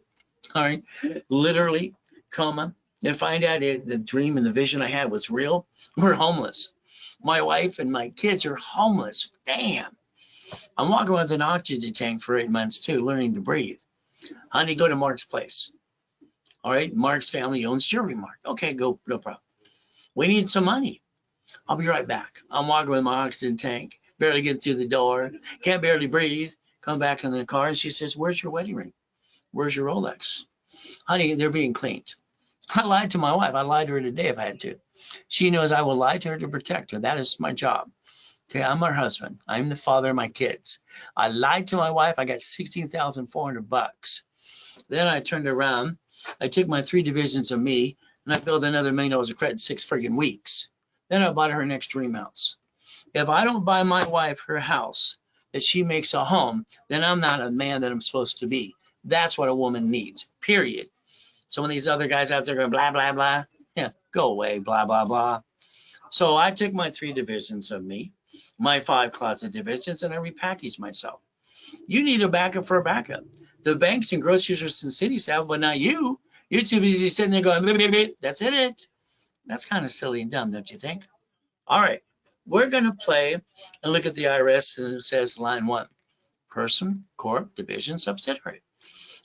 All right. Literally coma. And find out the dream and the vision I had was real. We're homeless. My wife and my kids are homeless. Damn. I'm walking with an oxygen tank for 8 months too, learning to breathe. Honey, go to Mark's place. All right, Mark's family owns Jewelry Mart. Okay, go, no problem. We need some money. I'll be right back. I'm walking with my oxygen tank, barely get through the door, can't barely breathe. Come back in the car and she says, "Where's your wedding ring? Where's your Rolex?" Honey, they're being cleaned. I lied to my wife. I lied to her today if I had to. She knows I will lie to her to protect her. That is my job. Okay, I'm her husband. I'm the father of my kids. I lied to my wife. I got $16,400. Then I turned around. I took my 3 divisions of me and I built another $1 million of credit in 6 friggin' weeks. Then I bought her next dream house. If I don't buy my wife her house that she makes a home, then I'm not a man that I'm supposed to be. That's what a woman needs, period. So when these other guys out there going blah, blah, blah, yeah, go away, blah, blah, blah. So I took my 3 divisions of me, my 5 closet divisions, and I repackaged myself. You need a backup for a backup. The banks and groceries and cities have, but not you. You're too busy sitting there going, beep, beep, beep. That's it. That's kind of silly and dumb, don't you think? All right, we're going to play and look at the IRS, and it says line 1, person, corp, division, subsidiary.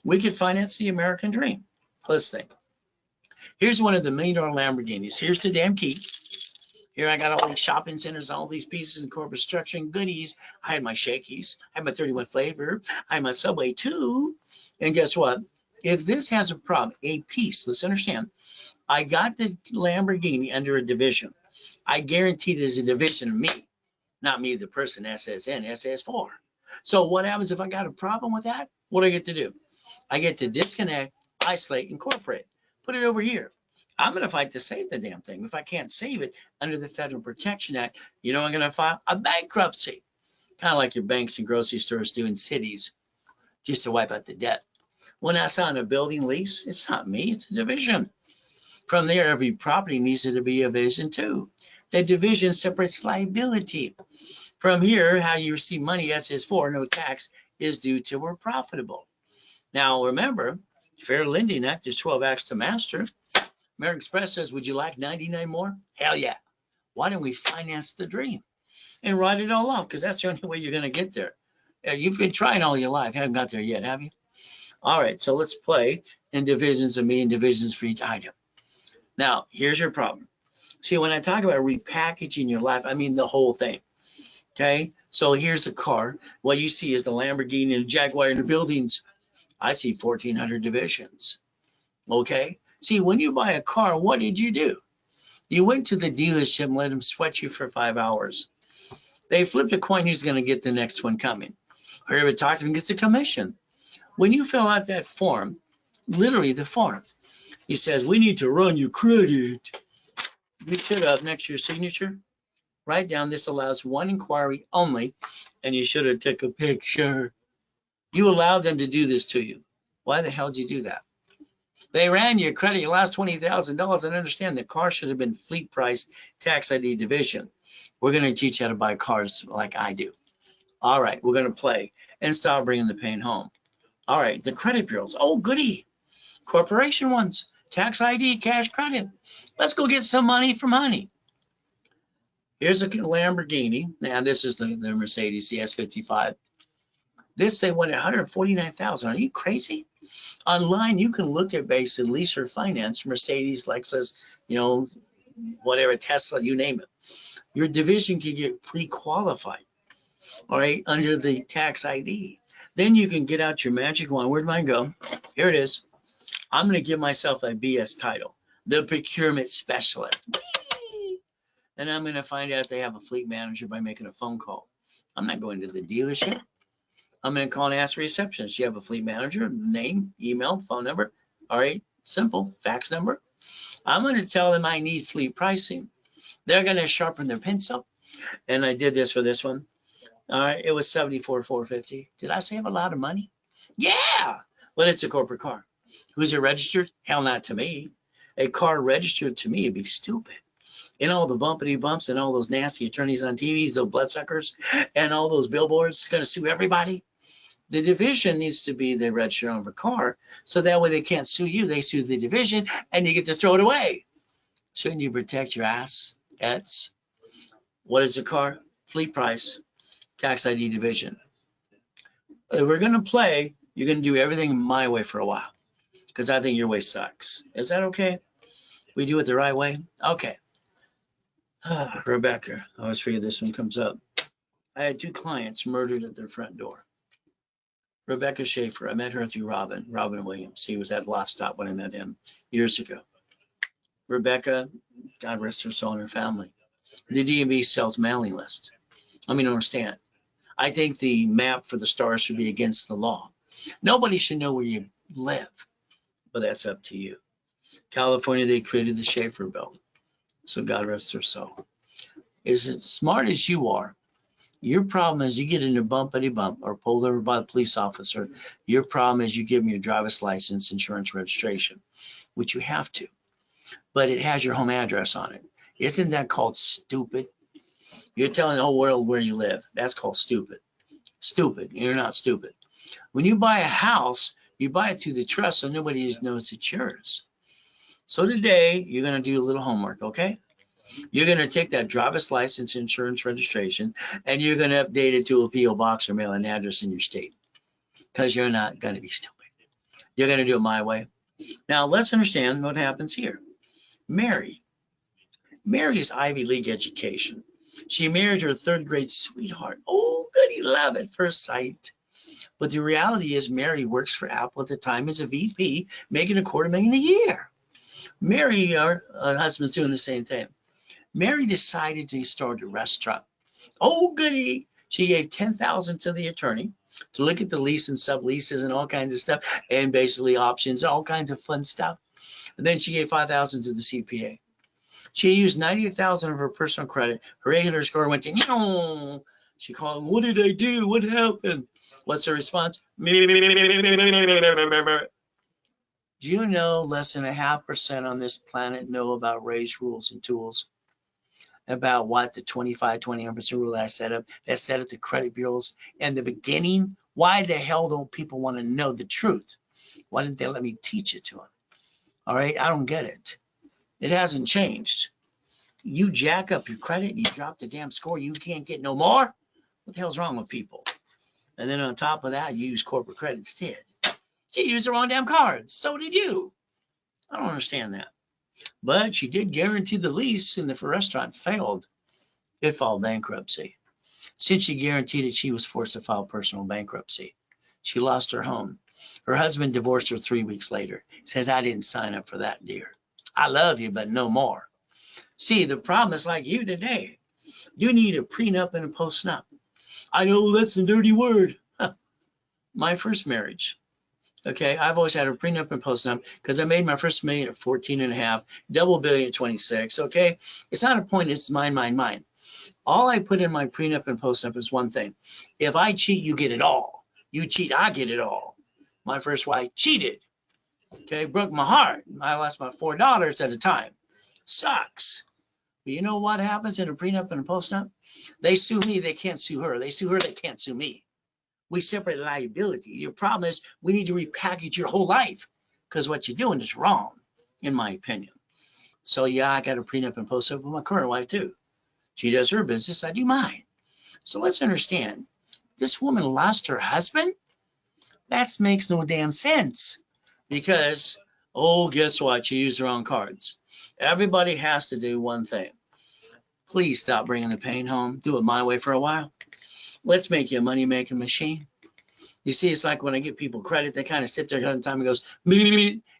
We could finance the American dream. Let's think. Here's one of the $1 million Lamborghinis. Here's the damn key. Here I got all these shopping centers, all these pieces and corporate structure and goodies. I had my Shakey's. I had my 31 flavor. I had my Subway too. And guess what? If this has a problem, a piece, let's understand, I got the Lamborghini under a division. I guaranteed it as a division of me. Not me, the person, SSN, SS4. So what happens if I got a problem with that? What do I get to do? I get to disconnect, isolate, incorporate. Put it over here. I'm going to fight to save the damn thing. If I can't save it under the Federal Protection Act, you know I'm going to file a bankruptcy. Kind of like your banks and grocery stores do in cities, just to wipe out the debt. When I sign a building lease, it's not me, it's a division. From there, every property needs to be a division too. The division separates liability. From here, how you receive money, SS4, no tax, is due till we're profitable. Now, remember, Fair Lending Act is 12 acts to master. American Express says, would you like 99 more? Hell yeah. Why don't we finance the dream and write it all off? Because that's the only way you're going to get there. You've been trying all your life. Haven't got there yet, have you? All right, so let's play in divisions of me and divisions for each item. Now, here's your problem. See, when I talk about repackaging your life, I mean the whole thing. Okay, so here's a car. What you see is the Lamborghini and the Jaguar in the buildings. I see 1,400 divisions. Okay, see, when you buy a car, what did you do? You went to the dealership and let them sweat you for 5 hours. They flipped a coin who's going to get the next one coming. Whoever talks to them gets a commission. When you fill out that form, literally the form, he says, we need to run your credit. You should have next to your signature. Write down this allows one inquiry only, and you should have took a picture. You allowed them to do this to you. Why the hell did you do that? They ran your credit, you lost $20,000, and understand the car should have been fleet price, tax ID division. We're going to teach you how to buy cars like I do. All right, we're going to play and stop bringing the pain home. All right, the credit bureaus. Oh, goody. Corporation ones, tax ID, cash credit. Let's go get some money from honey. Here's a Lamborghini. Now, this is the Mercedes CS55. This, they went at $149,000. Are you crazy? Online, you can look at basically lease or finance Mercedes, Lexus, you know, whatever, Tesla, you name it. Your division can get pre-qualified, all right, under the tax ID. Then you can get out your magic wand. Where'd mine go? Here it is. I'm going to give myself a BS title, the procurement specialist. And I'm going to find out if they have a fleet manager by making a phone call. I'm not going to the dealership. I'm going to call and ask the receptionist. You have a fleet manager, name, email, phone number. All right, simple, fax number. I'm going to tell them I need fleet pricing. They're going to sharpen their pencil. And I did this for this one. All right, it was $74,450. Did I save a lot of money? Yeah, well, it's a corporate car. Who's it registered? Hell, not to me. A car registered to me would be stupid. And all the bumpity bumps and all those nasty attorneys on TVs, those bloodsuckers, and all those billboards going to sue everybody. The division needs to be the registered owner of a car, so that way they can't sue you. They sue the division, and you get to throw it away. Shouldn't you protect your ass? What is a car? Fleet price, tax ID division. If we're going to play, you're going to do everything my way for a while, because I think your way sucks. Is that okay? We do it the right way? Okay. Rebecca, I always figure this one comes up. I had 2 clients murdered at their front door. Rebecca Schaefer, I met her through Robin Williams. He was at Loft Stop when I met him years ago. Rebecca, God rest her soul and her family. The DMV sells mailing list. I mean, understand. I think the map for the stars should be against the law. Nobody should know where you live, but that's up to you. California, they created the Schaefer bill. So God rest their soul. As smart as you are, your problem is you get in a bumpity bump or pulled over by the police officer. Your problem is you give them your driver's license, insurance, registration, which you have to, but it has your home address on it. Isn't that called stupid? You're telling the whole world where you live. That's called stupid. Stupid. You're not stupid. When you buy a house, you buy it through the trust so nobody knows it's yours. So today, you're going to do a little homework, okay? You're going to take that driver's license, insurance, registration, and you're going to update it to a P.O. box or mail an address in your state, because you're not going to be stupid. You're going to do it my way. Now, let's understand what happens here. Mary's Ivy League education. She married her 3rd grade sweetheart. Oh, goody love at first sight. But the reality is Mary works for Apple at the time as a VP, making $250,000 a year. Mary, her husband's doing the same thing. Mary decided to start a restaurant. Oh, goody. She gave 10,000 to the attorney to look at the lease and subleases and all kinds of stuff, and basically options, all kinds of fun stuff. And then she gave 5,000 to the CPA. She used 98,000 of her personal credit. Her 800 score went to, you know, she called, what did I do? What happened? What's her response? Do you know less than 0.5% on this planet know about raised rules and tools? About what the 25-20% rule that I set up, that set up the credit bureaus in the beginning? Why the hell don't people want to know the truth? Why didn't they let me teach it to them? All right, I don't get it. It hasn't changed. You jack up your credit, you drop the damn score, you can't get no more. What the hell's wrong with people? And then on top of that, you use corporate credit instead. She used the wrong damn cards. So did you. I don't understand that. But she did guarantee the lease, and if a restaurant failed, it filed bankruptcy. Since she guaranteed it, she was forced to file personal bankruptcy. She lost her home. Her husband divorced her 3 weeks later. Says, I didn't sign up for that, dear. I love you, but no more. See, the problem is like you today. You need a prenup and a postnup. I know that's a dirty word. My first marriage. Okay, I've always had a prenup and postnup because I made my first million at 14.5, double billion at 26. Okay, it's not a point. It's mine. All I put in my prenup and postnup is one thing: if I cheat, you get it all. You cheat, I get it all. My first wife cheated. Okay, broke my heart. I lost my $4 at a time. Sucks. But you know what happens in a prenup and a postnup? They sue me, they can't sue her. They sue her, they can't sue me. We separate liability. Your problem is we need to repackage your whole life because what you're doing is wrong, in my opinion. So yeah, I got a prenup and postnup with my current wife too. She does her business, I do mine. So let's understand, this woman lost her husband? That makes no damn sense because, oh, guess what? She used the wrong cards. Everybody has to do one thing. Please stop bringing the pain home. Do it my way for a while. Let's make you a money-making machine. You see, it's like when I give people credit, they kind of sit there all the time and goes,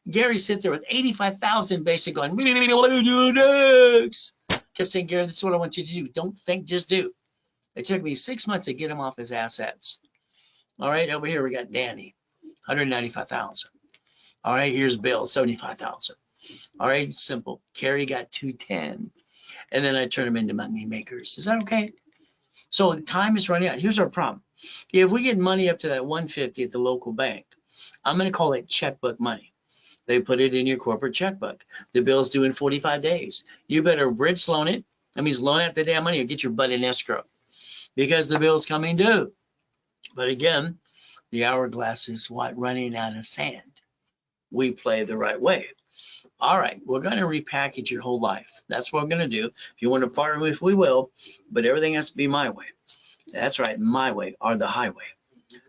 Gary sit there with 85,000 basic going, what do you do next? Kept saying, Gary, this is what I want you to do. Don't think, just do. It took me 6 months to get him off his assets. All right, over here we got Danny, 195,000. All right, here's Bill, 75,000. All right, simple. Carrie got 210. And then I turn them into money makers. Is that okay? So time is running out. Here's our problem. If we get money up to that 150 at the local bank, I'm going to call it checkbook money. They put it in your corporate checkbook. The bill's due in 45 days. You better bridge loan it. That means loan out the damn money or get your butt in escrow because the bill's coming due. But again, the hourglass is what? Running out of sand. We play the right way. All right, we're going to repackage your whole life. That's what I'm going to do. If you want to partner with, we will, but everything has to be my way. That's right, my way or the highway.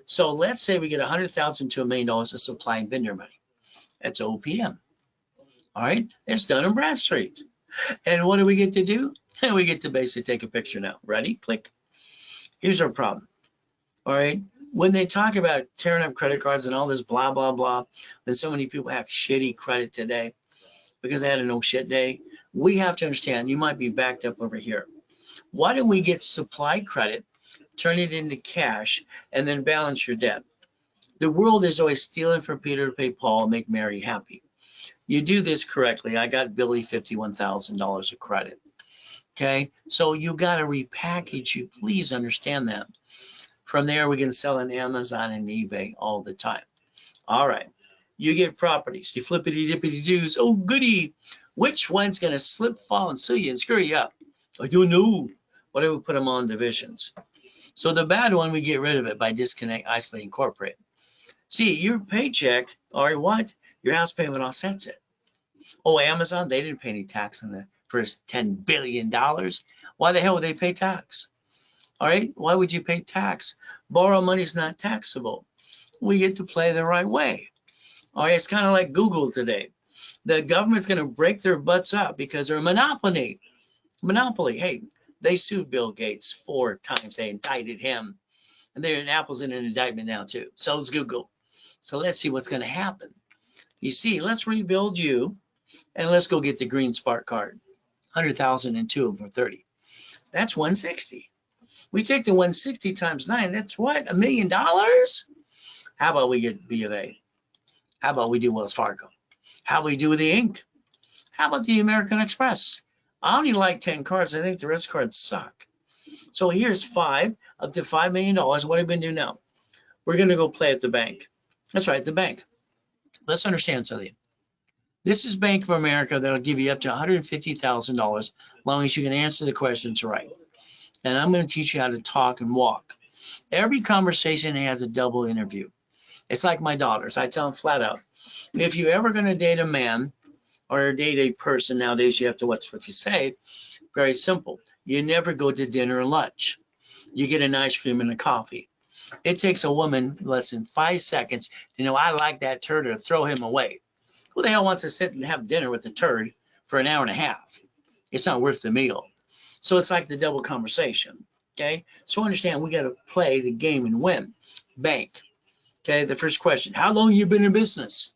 So let's say we get 100,000 to $1 million of supply and vendor money. That's OPM. All right, it's Dun & Bradstreet. And what do we get to do? We get to basically take a picture now. Ready? Click. Here's our problem. All right, when they talk about tearing up credit cards and all this blah, blah, blah, then so many people have shitty credit today because they had a no shit day. We have to understand you might be backed up over here. Why don't we get supply credit, turn it into cash, and then balance your debt? The world is always stealing from Peter to pay Paul and make Mary happy. You do this correctly. I got Billy $51,000 of credit. Okay, so you got to repackage. You please understand that. From there, we can sell on Amazon and eBay all the time. All right, you get properties. You flippity dippity doos. Oh, goody. Which one's going to slip, fall, and sue you and screw you up? I don't know. What do we put them on divisions? So the bad one, we get rid of it by disconnect, isolate, incorporate. See, your paycheck or what? Your house payment offsets it. Oh, Amazon, they didn't pay any tax on the first $10 billion. Why the hell would they pay tax? All right, why would you pay tax? Borrow money is not taxable. We get to play the right way. All right, it's kind of like Google today. The government's going to break their butts up because they're a monopoly. Monopoly. Hey, they sued Bill Gates 4 times. They indicted him. And Apple's in an indictment now too. So is Google. So let's see what's going to happen. You see, let's rebuild you and let's go get the green spark card. 100,000 and 2 of them for 30. That's 160. We take the 160 times 9. That's what? $1 million? How about we get B of A? How about we do Wells Fargo? How about we do the Inc? How about the American Express? I only like 10 cards. I think the rest of cards suck. So here's 5 up to $5 million. What are we going to do now? We're going to go play at the bank. That's right, the bank. Let's understand something. This is Bank of America that'll give you up to $150,000 as long as you can answer the questions right. And I'm going to teach you how to talk and walk. Every conversation has a double interview. It's like my daughters. I tell them flat out, if you're ever going to date a man or date a person nowadays, you have to watch what you say. Very simple. You never go to dinner or lunch. You get an ice cream and a coffee. It takes a woman less than 5 seconds to know I like that turd or throw him away. Who the hell wants to sit and have dinner with the turd for an hour and a half? It's not worth the meal. So it's like the double conversation. Okay. So understand we got to play the game and win. Bank. Okay. The first question, how long have you been in business?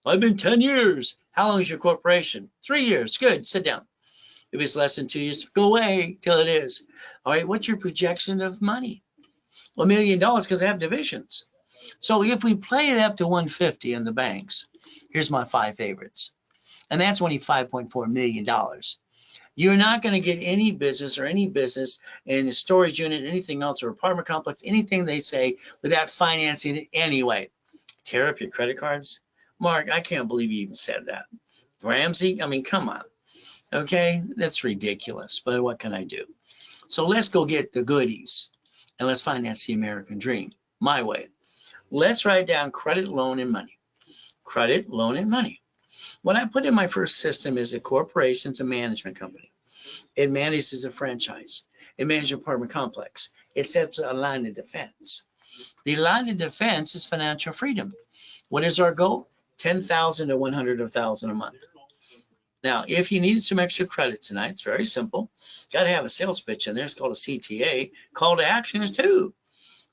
I've been 10 years. How long is your corporation? 3 years. Good. Sit down. If it's less than 2 years, go away till it is. All right. What's your projection of money? Well, $1 million because I have divisions. So if we play it up to 150 in the banks, here's my 5 favorites. And that's only $5.4 million. You're not going to get any business in a storage unit, anything else, or apartment complex, anything they say without financing it anyway. Tear up your credit cards? Mark, I can't believe you even said that. Ramsey, I mean, come on. Okay, that's ridiculous, but what can I do? So let's go get the goodies and let's finance the American dream my way. Let's write down credit, loan, and money. Credit, loan, and money. What I put in my first system is a corporation, it's a management company. It manages a franchise. It manages an apartment complex. It sets a line of defense. The line of defense is financial freedom. What is our goal? 10,000 to 100,000 a month. Now, if you needed some extra credit tonight, it's very simple. Got to have a sales pitch in there. It's called a CTA. Call to action is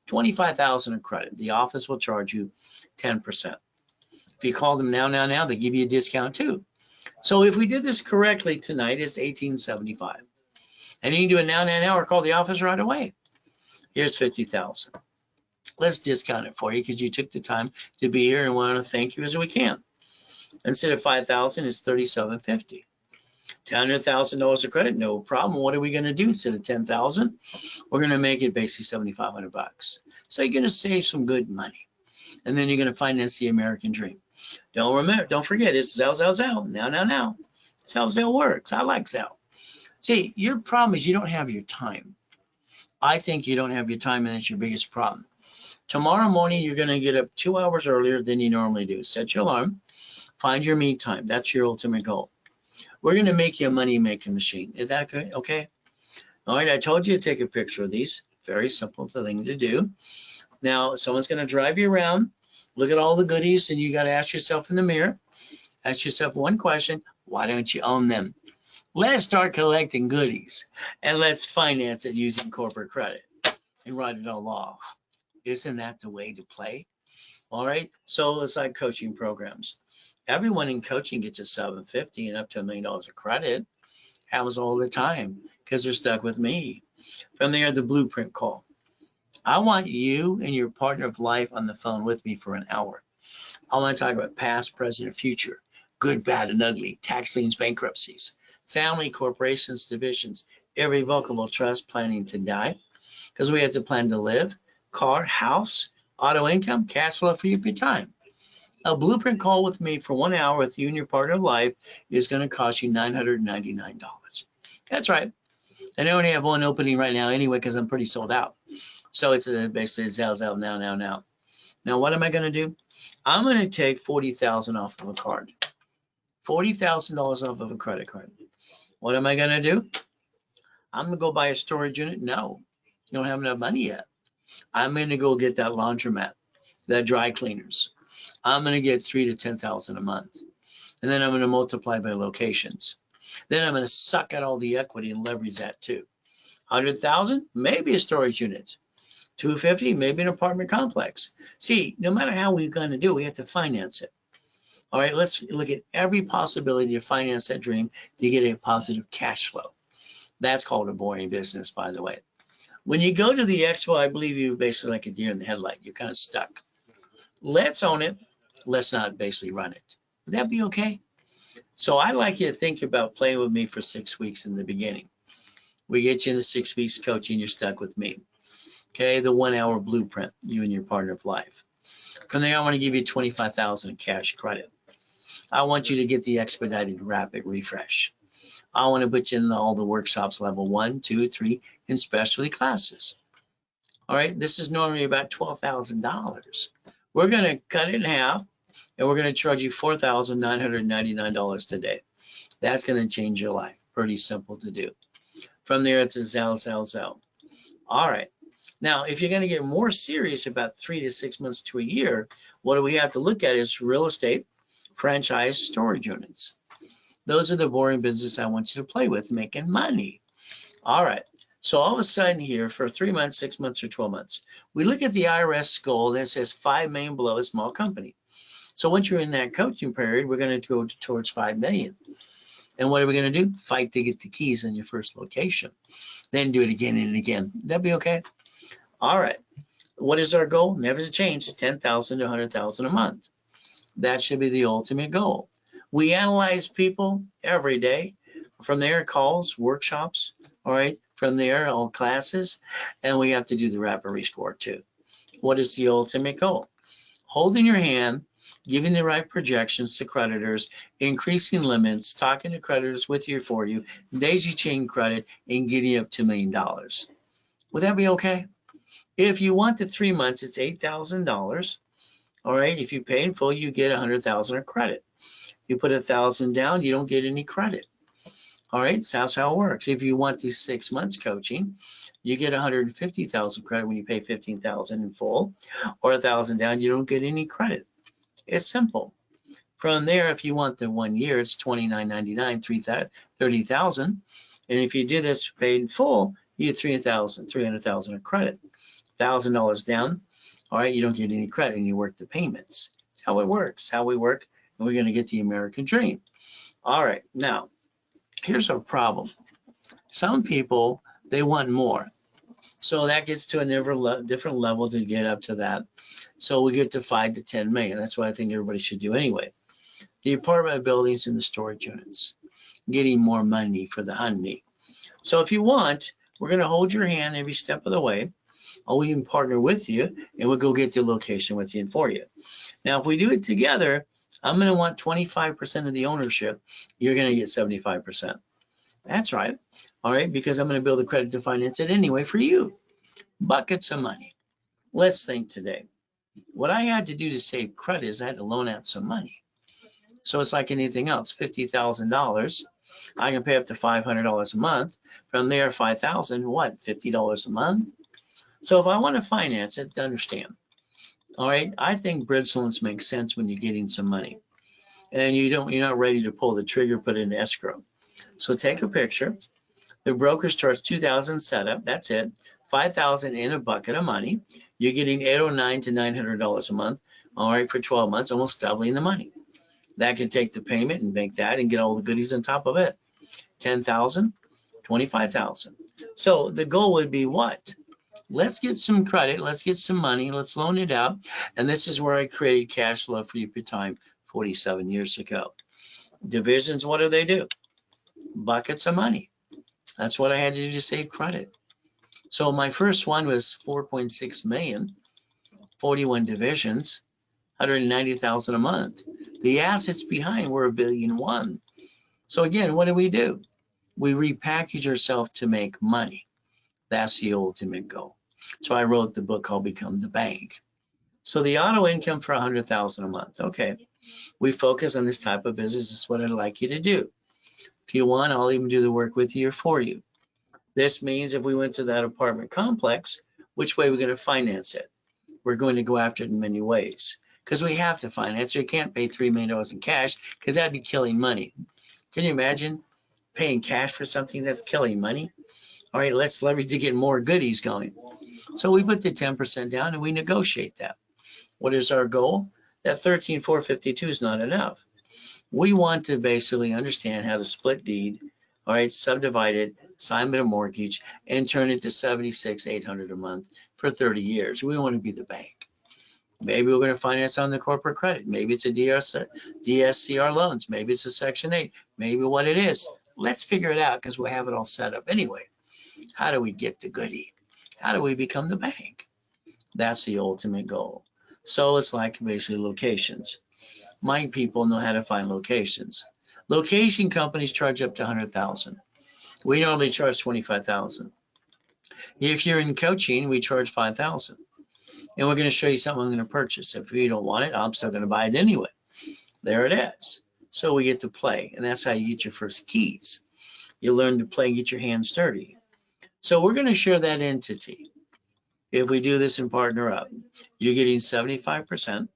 25,000 in credit. The office will charge you 10%. If you call them now, they give you a discount too. So if we did this correctly tonight, it's $1,875. And you can do it now, or call the office right away. Here's 50,000. Let's discount it for you because you took the time to be here and want to thank you as we can. Instead of 5,000, it's $3,750. $100,000 of credit, no problem. What are we going to do instead of 10,000? We're going to make it basically $7,500. So you're going to save some good money, and then you're going to finance the American dream. Don't forget, it's Zell. Now. That's how Zell works. I like Zell. See, your problem is you don't have your time. I think you don't have your time, and that's your biggest problem. Tomorrow morning, you're going to get up 2 hours earlier than you normally do. Set your alarm. Find your me time. That's your ultimate goal. We're going to make you a money-making machine. Is that good? Okay. All right. I told you to take a picture of these. Very simple thing to do. Now, someone's going to drive you around. Look at all the goodies, and you got to ask yourself in the mirror. Ask yourself one question. Why don't you own them? Let's start collecting goodies, and let's finance it using corporate credit and write it all off. Isn't that the way to play? All right. So it's like coaching programs. Everyone in coaching gets a $750 and up to $1 million of credit. Happens all the time because they're stuck with me. From there, the blueprint call. I want you and your partner of life on the phone with me for an hour. I want to talk about past, present, and future, good, bad, and ugly, tax liens, bankruptcies, family, corporations, divisions, irrevocable trust, planning to die, because we have to plan to live, car, house, auto income, cash flow for your time. A blueprint call with me for 1 hour with you and your partner of life is going to cost you $999. That's right. And I only have one opening right now anyway because I'm pretty sold out. So it's basically Zell now. Now what am I going to do? I'm going to take $40,000 off of a card. $40,000 off of a credit card. What am I going to do? I'm going to go buy a storage unit? No, you don't have enough money yet. I'm going to go get that laundromat, that dry cleaners. I'm going to get $3,000 to $10,000 a month. And then I'm going to multiply by locations. Then I'm going to suck out all the equity and leverage that too. 100,000, maybe a storage unit. 250, maybe an apartment complex. See, no matter how we're going to do it, we have to finance it. All right, let's look at every possibility to finance that dream to get a positive cash flow. That's called a boring business, by the way. When you go to the expo, I believe you're basically like a deer in the headlight. You're kind of stuck. Let's own it. Let's not basically run it. Would that be okay? So I'd like you to think about playing with me for 6 weeks in the beginning. We get you into 6 weeks coaching, you're stuck with me. Okay, the 1 hour blueprint, you and your partner of life. From there, I want to give you 25,000 in cash credit. I want you to get the expedited rapid refresh. I want to put you in all the workshops, level 1, 2, 3, and specialty classes. All right, this is normally about $12,000. We're going to cut it in half, and we're going to charge you $4,999 today. That's going to change your life. Pretty simple to do. From there, it's a zell. All right. Now, if you're going to get more serious about 3 to 6 months to a year, what do we have to look at is real estate, franchise, storage units. Those are the boring business I want you to play with, making money. All right. So all of a sudden here, for 3 months, 6 months, or 12 months, we look at the IRS goal that says 5 million below a small company. So once you're in that coaching period, we're going to go towards 5 million. And what are we going to do? Fight to get the keys in your first location. Then do it again and again. That'd be okay? All right. What is our goal? Never to change. 10,000 to 100,000 a month. That should be the ultimate goal. We analyze people every day. From there, calls, workshops. All right. From there, all classes. And we have to do the rapid rescore too. What is the ultimate goal? Holding your hand, giving the right projections to creditors, increasing limits, talking to creditors with you for you, daisy chain credit, and getting up to $1 million. Would that be okay? If you want the 3 months, it's $8,000. All right. If you pay in full, you get 100,000 of credit. You put 1,000 down, you don't get any credit. All right. So that's how it works. If you want these 6 months coaching, you get 150,000 credit when you pay 15,000 in full, or 1,000 down, you don't get any credit. It's simple. From there, if you want the 1 year, it's $29.99, 30,000. And if you do this paid in full, you get 300,000 of credit. $1,000 down. All right, you don't get any credit, and you work the payments. That's how it works. How we work, and we're going to get the American dream. All right, now here's our problem. Some people, they want more. So that gets to a different level to get up to that. So we get to 5 to 10 million. That's what I think everybody should do anyway. The apartment buildings and the storage units, getting more money for the honey. So if you want, we're going to hold your hand every step of the way. I'll even partner with you, and we'll go get the location with you and for you. Now, if we do it together, I'm going to want 25% of the ownership. You're going to get 75%. That's right. All right, because I'm going to build the credit to finance it anyway for you. Buckets of money. Let's think today. What I had to do to save credit is I had to loan out some money. So it's like anything else, $50,000. I can pay up to $500 a month. From there, $5,000, what, $50 a month? So if I want to finance it, understand. All right, I think bridge loans make sense when you're getting some money. And you're not ready to pull the trigger, put it in escrow. So take a picture. The broker starts $2,000 setup. That's it. $5,000 in a bucket of money. You're getting $809 to $900 a month. All right, for 12 months, almost doubling the money. That can take the payment and make that and get all the goodies on top of it. 10,000, 25,000. So the goal would be what? Let's get some credit. Let's get some money. Let's loan it out. And this is where I created cash flow for you per time 47 years ago. Divisions, what do? Buckets of money. That's what I had to do to save credit. So my first one was 4.6 million, 41 divisions, 190,000 a month. The assets behind were $1.1 billion. So again, what do? We repackage ourselves to make money. That's the ultimate goal. So I wrote the book called Become the Bank. So the auto income for 100,000 a month. Okay, we focus on this type of business. That's what I'd like you to do. If you want, I'll even do the work with you or for you. This means if we went to that apartment complex, which way are we going to finance it? We're going to go after it in many ways because we have to finance it. You can't pay $3 million in cash because that'd be killing money. Can you imagine paying cash for something that's killing money? All right, let's leverage to get more goodies going. So we put the 10% down and we negotiate that. What is our goal? That 13,452 is not enough. We want to basically understand how to split deed, all right, subdivide it, assignment of mortgage, and turn it to $76,800 a month for 30 years. We want to be the bank. Maybe we're going to finance on the corporate credit. Maybe it's a DSCR loans. Maybe it's a Section 8. Maybe what it is. Let's figure it out because we'll have it all set up anyway. How do we get the goodie? How do we become the bank? That's the ultimate goal. So it's like basically locations. My people know how to find locations. Location companies charge up to $100,000. We normally charge $25,000. If you're in coaching, we charge $5,000. And we're going to show you something I'm going to purchase. If you don't want it, I'm still going to buy it anyway. There it is. So we get to play, and that's how you get your first keys. You learn to play and get your hands dirty. So we're going to share that entity. If we do this and partner up, you're getting 75%.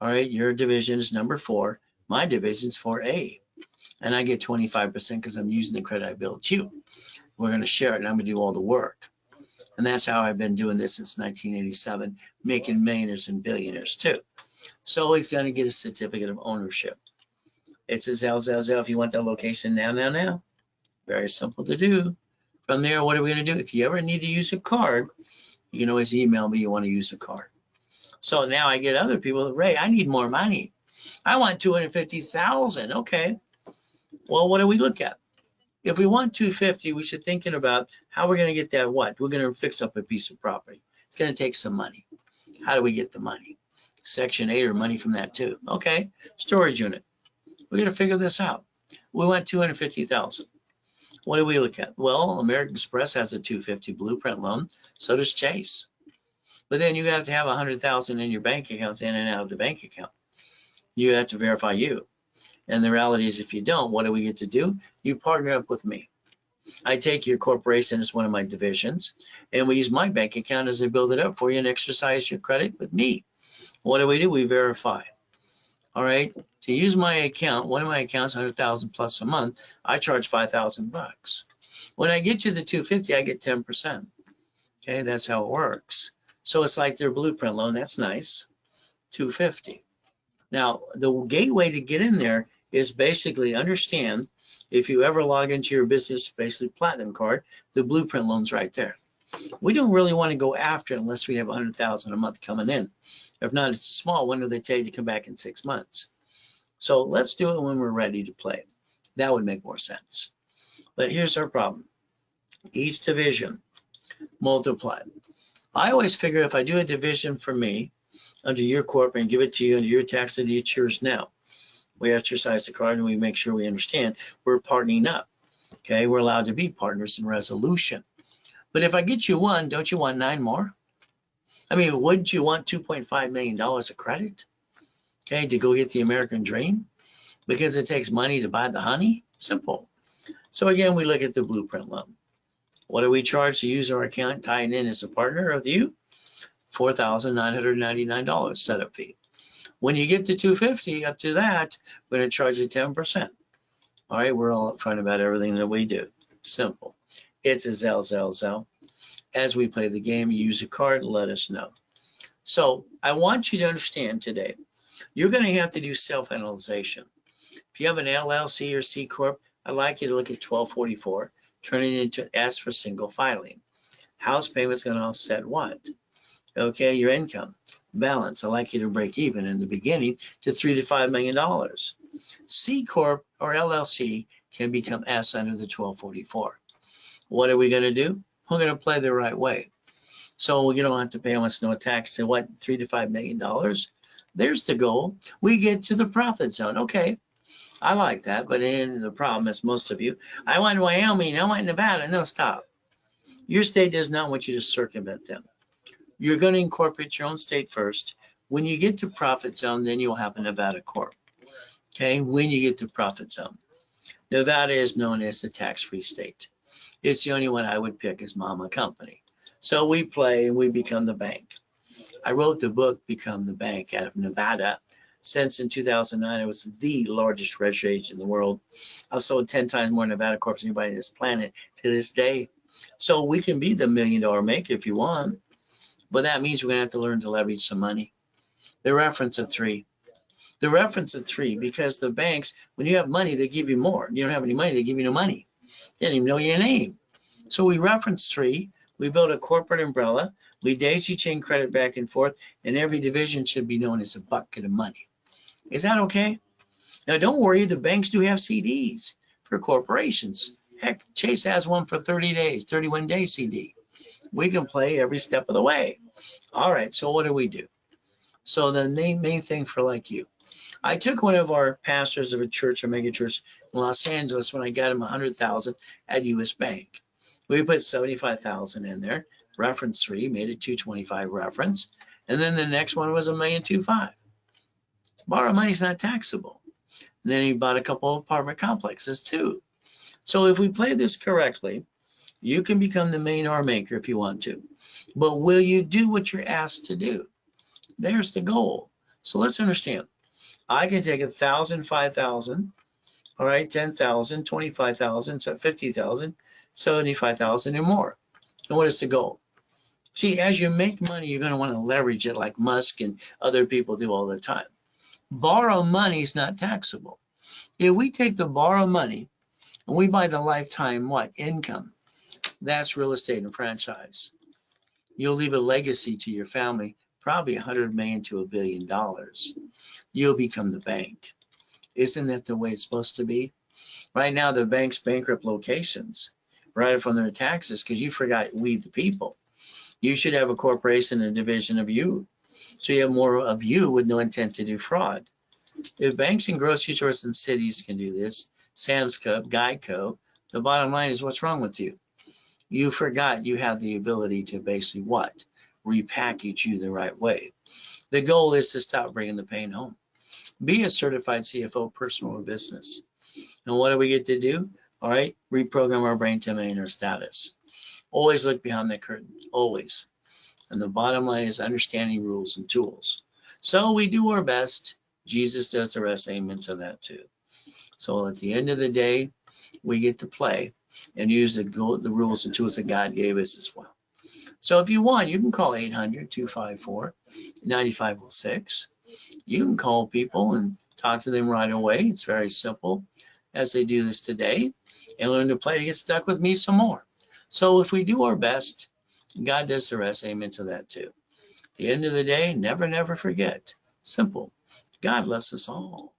All right, your division is number 4. My division is 4A. And I get 25% because I'm using the credit I built you. We're going to share it, and I'm going to do all the work. And that's how I've been doing this since 1987, making millionaires and billionaires too. So he's going to get a certificate of ownership. It says LZL if you want that location now. Very simple to do. From there, what are we going to do? If you ever need to use a card, you can always email me you want to use a card. So now I get other people, Ray, I need more money. I want $250,000. Okay. Well, what do we look at? If we want 250, we should thinking about how we're going to get that what? We're going to fix up a piece of property. It's going to take some money. How do we get the money? Section 8 or money from that too. Okay, storage unit. We're going to figure this out. We want 250,000. What do we look at? Well, American Express has a 250 blueprint loan. So does Chase. But then you have to have 100,000 in your bank accounts in and out of the bank account. You have to verify you. And the reality is if you don't, what do we get to do? You partner up with me. I take your corporation as one of my divisions, and we use my bank account as I build it up for you and exercise your credit with me. What do? We verify. All right. To use my account, one of my accounts, 100,000 plus a month, I charge $5,000. When I get you the 250, I get 10%. Okay, that's how it works. So it's like their blueprint loan. That's nice. 250. Now, the gateway to get in there is basically understand if you ever log into your business, basically platinum card, the blueprint loan's right there. We don't really want to go after it unless we have 100,000 a month coming in. If not, it's a small one, or they tell you to come back in 6 months. So let's do it when we're ready to play. That would make more sense. But here's our problem. Each division multiplied. I always figure if I do a division for me under your corp and give it to you under your tax ID, it's yours now. We exercise the card and we make sure we understand we're partnering up. Okay, we're allowed to be partners in resolution. But if I get you one, don't you want 9 more? I mean, wouldn't you want $2.5 million of credit? Okay, to go get the American dream? Because it takes money to buy the honey? Simple. So again, we look at the blueprint loan. What do we charge to use our account tied in as a partner of you? $4,999 setup fee. When you get to 250, up to that, we're going to charge you 10%. All right, we're all upfront about everything that we do. Simple. It's a Zell. As we play the game, use a card, let us know. So I want you to understand today, you're going to have to do self-analyzation. If you have an LLC or C Corp, I'd like you to look at 1244, turn it into S for single filing. House payment's going to offset what? Okay, your income. Balance, I'd like you to break even in the beginning to $3 to $5 million. C Corp or LLC can become S under the 1244. What are we going to do? We're going to play the right way. So you don't have to pay almost no tax to what, $3 to $5 million? There's the goal. We get to the profit zone. Okay, I like that, but in the problem is most of you, I want Wyoming, I want Nevada. No, stop. Your state does not want you to circumvent them. You're going to incorporate your own state first. When you get to profit zone, then you'll have a Nevada Corp. Okay, when you get to profit zone. Nevada is known as the tax-free state. It's the only one I would pick as mama company. So we play and we become the bank. I wrote the book, Become the Bank, out of Nevada. Since in 2009, it was the largest registered agent in the world. I've sold 10 times more Nevada Corps than anybody on this planet to this day. So we can be the $1 million maker if you want. But that means we're going to have to learn to leverage some money. The reference of 3. The reference of 3, because the banks, when you have money, they give you more. You don't have any money, they give you no money. They don't even know your name. So we reference 3. We build a corporate umbrella. We daisy chain credit back and forth, and every division should be known as a bucket of money. Is that okay? Now, don't worry. The banks do have CDs for corporations. Heck, Chase has one for 30 days, 31-day CD. We can play every step of the way. All right, so what do? So the main thing for like you, I took one of our pastors of a church, a mega church in Los Angeles, when I got him 100,000 at US Bank. We put 75,000 in there, reference 3, made a 225 reference, and then the next one was $1,250,000. Borrow money is not taxable. And then he bought a couple of apartment complexes too. So if we play this correctly, you can become the millionaire maker if you want to. But will you do what you're asked to do? There's the goal. So let's understand. I can take 1,000, 5,000, all right, 10,000, 25,000, 50,000, 75,000 and more. And what is the goal? See, as you make money, you're going to want to leverage it like Musk and other people do all the time. Borrow money is not taxable. If we take the borrow money and we buy the lifetime income, that's real estate and franchise. You'll leave a legacy to your family, probably $100 million to $1 billion. You'll become the bank. Isn't that the way it's supposed to be? Right now, the banks bankrupt locations right from their taxes because you forgot we the people. You should have a corporation and a division of you. So you have more of you with no intent to do fraud. If banks and grocery stores and cities can do this, Sam's Club, Geico, the bottom line is what's wrong with you? You forgot you have the ability to basically what? Repackage you the right way. The goal is to stop bringing the pain home. Be a certified CFO, personal or business. And what do we get to do? All right, reprogram our brain to millionaire status. Always look behind the curtain, always. And the bottom line is understanding rules and tools. So we do our best. Jesus does the rest. Amen to that too. So at the end of the day, we get to play and use the rules and tools that God gave us as well. So if you want, you can call 800-254-9506. You can call people and talk to them right away. It's very simple as they do this today, and learn to play to get stuck with me some more. So if we do our best, God does the rest. Amen to that too. At the end of the day, never, never forget. Simple. God loves us all.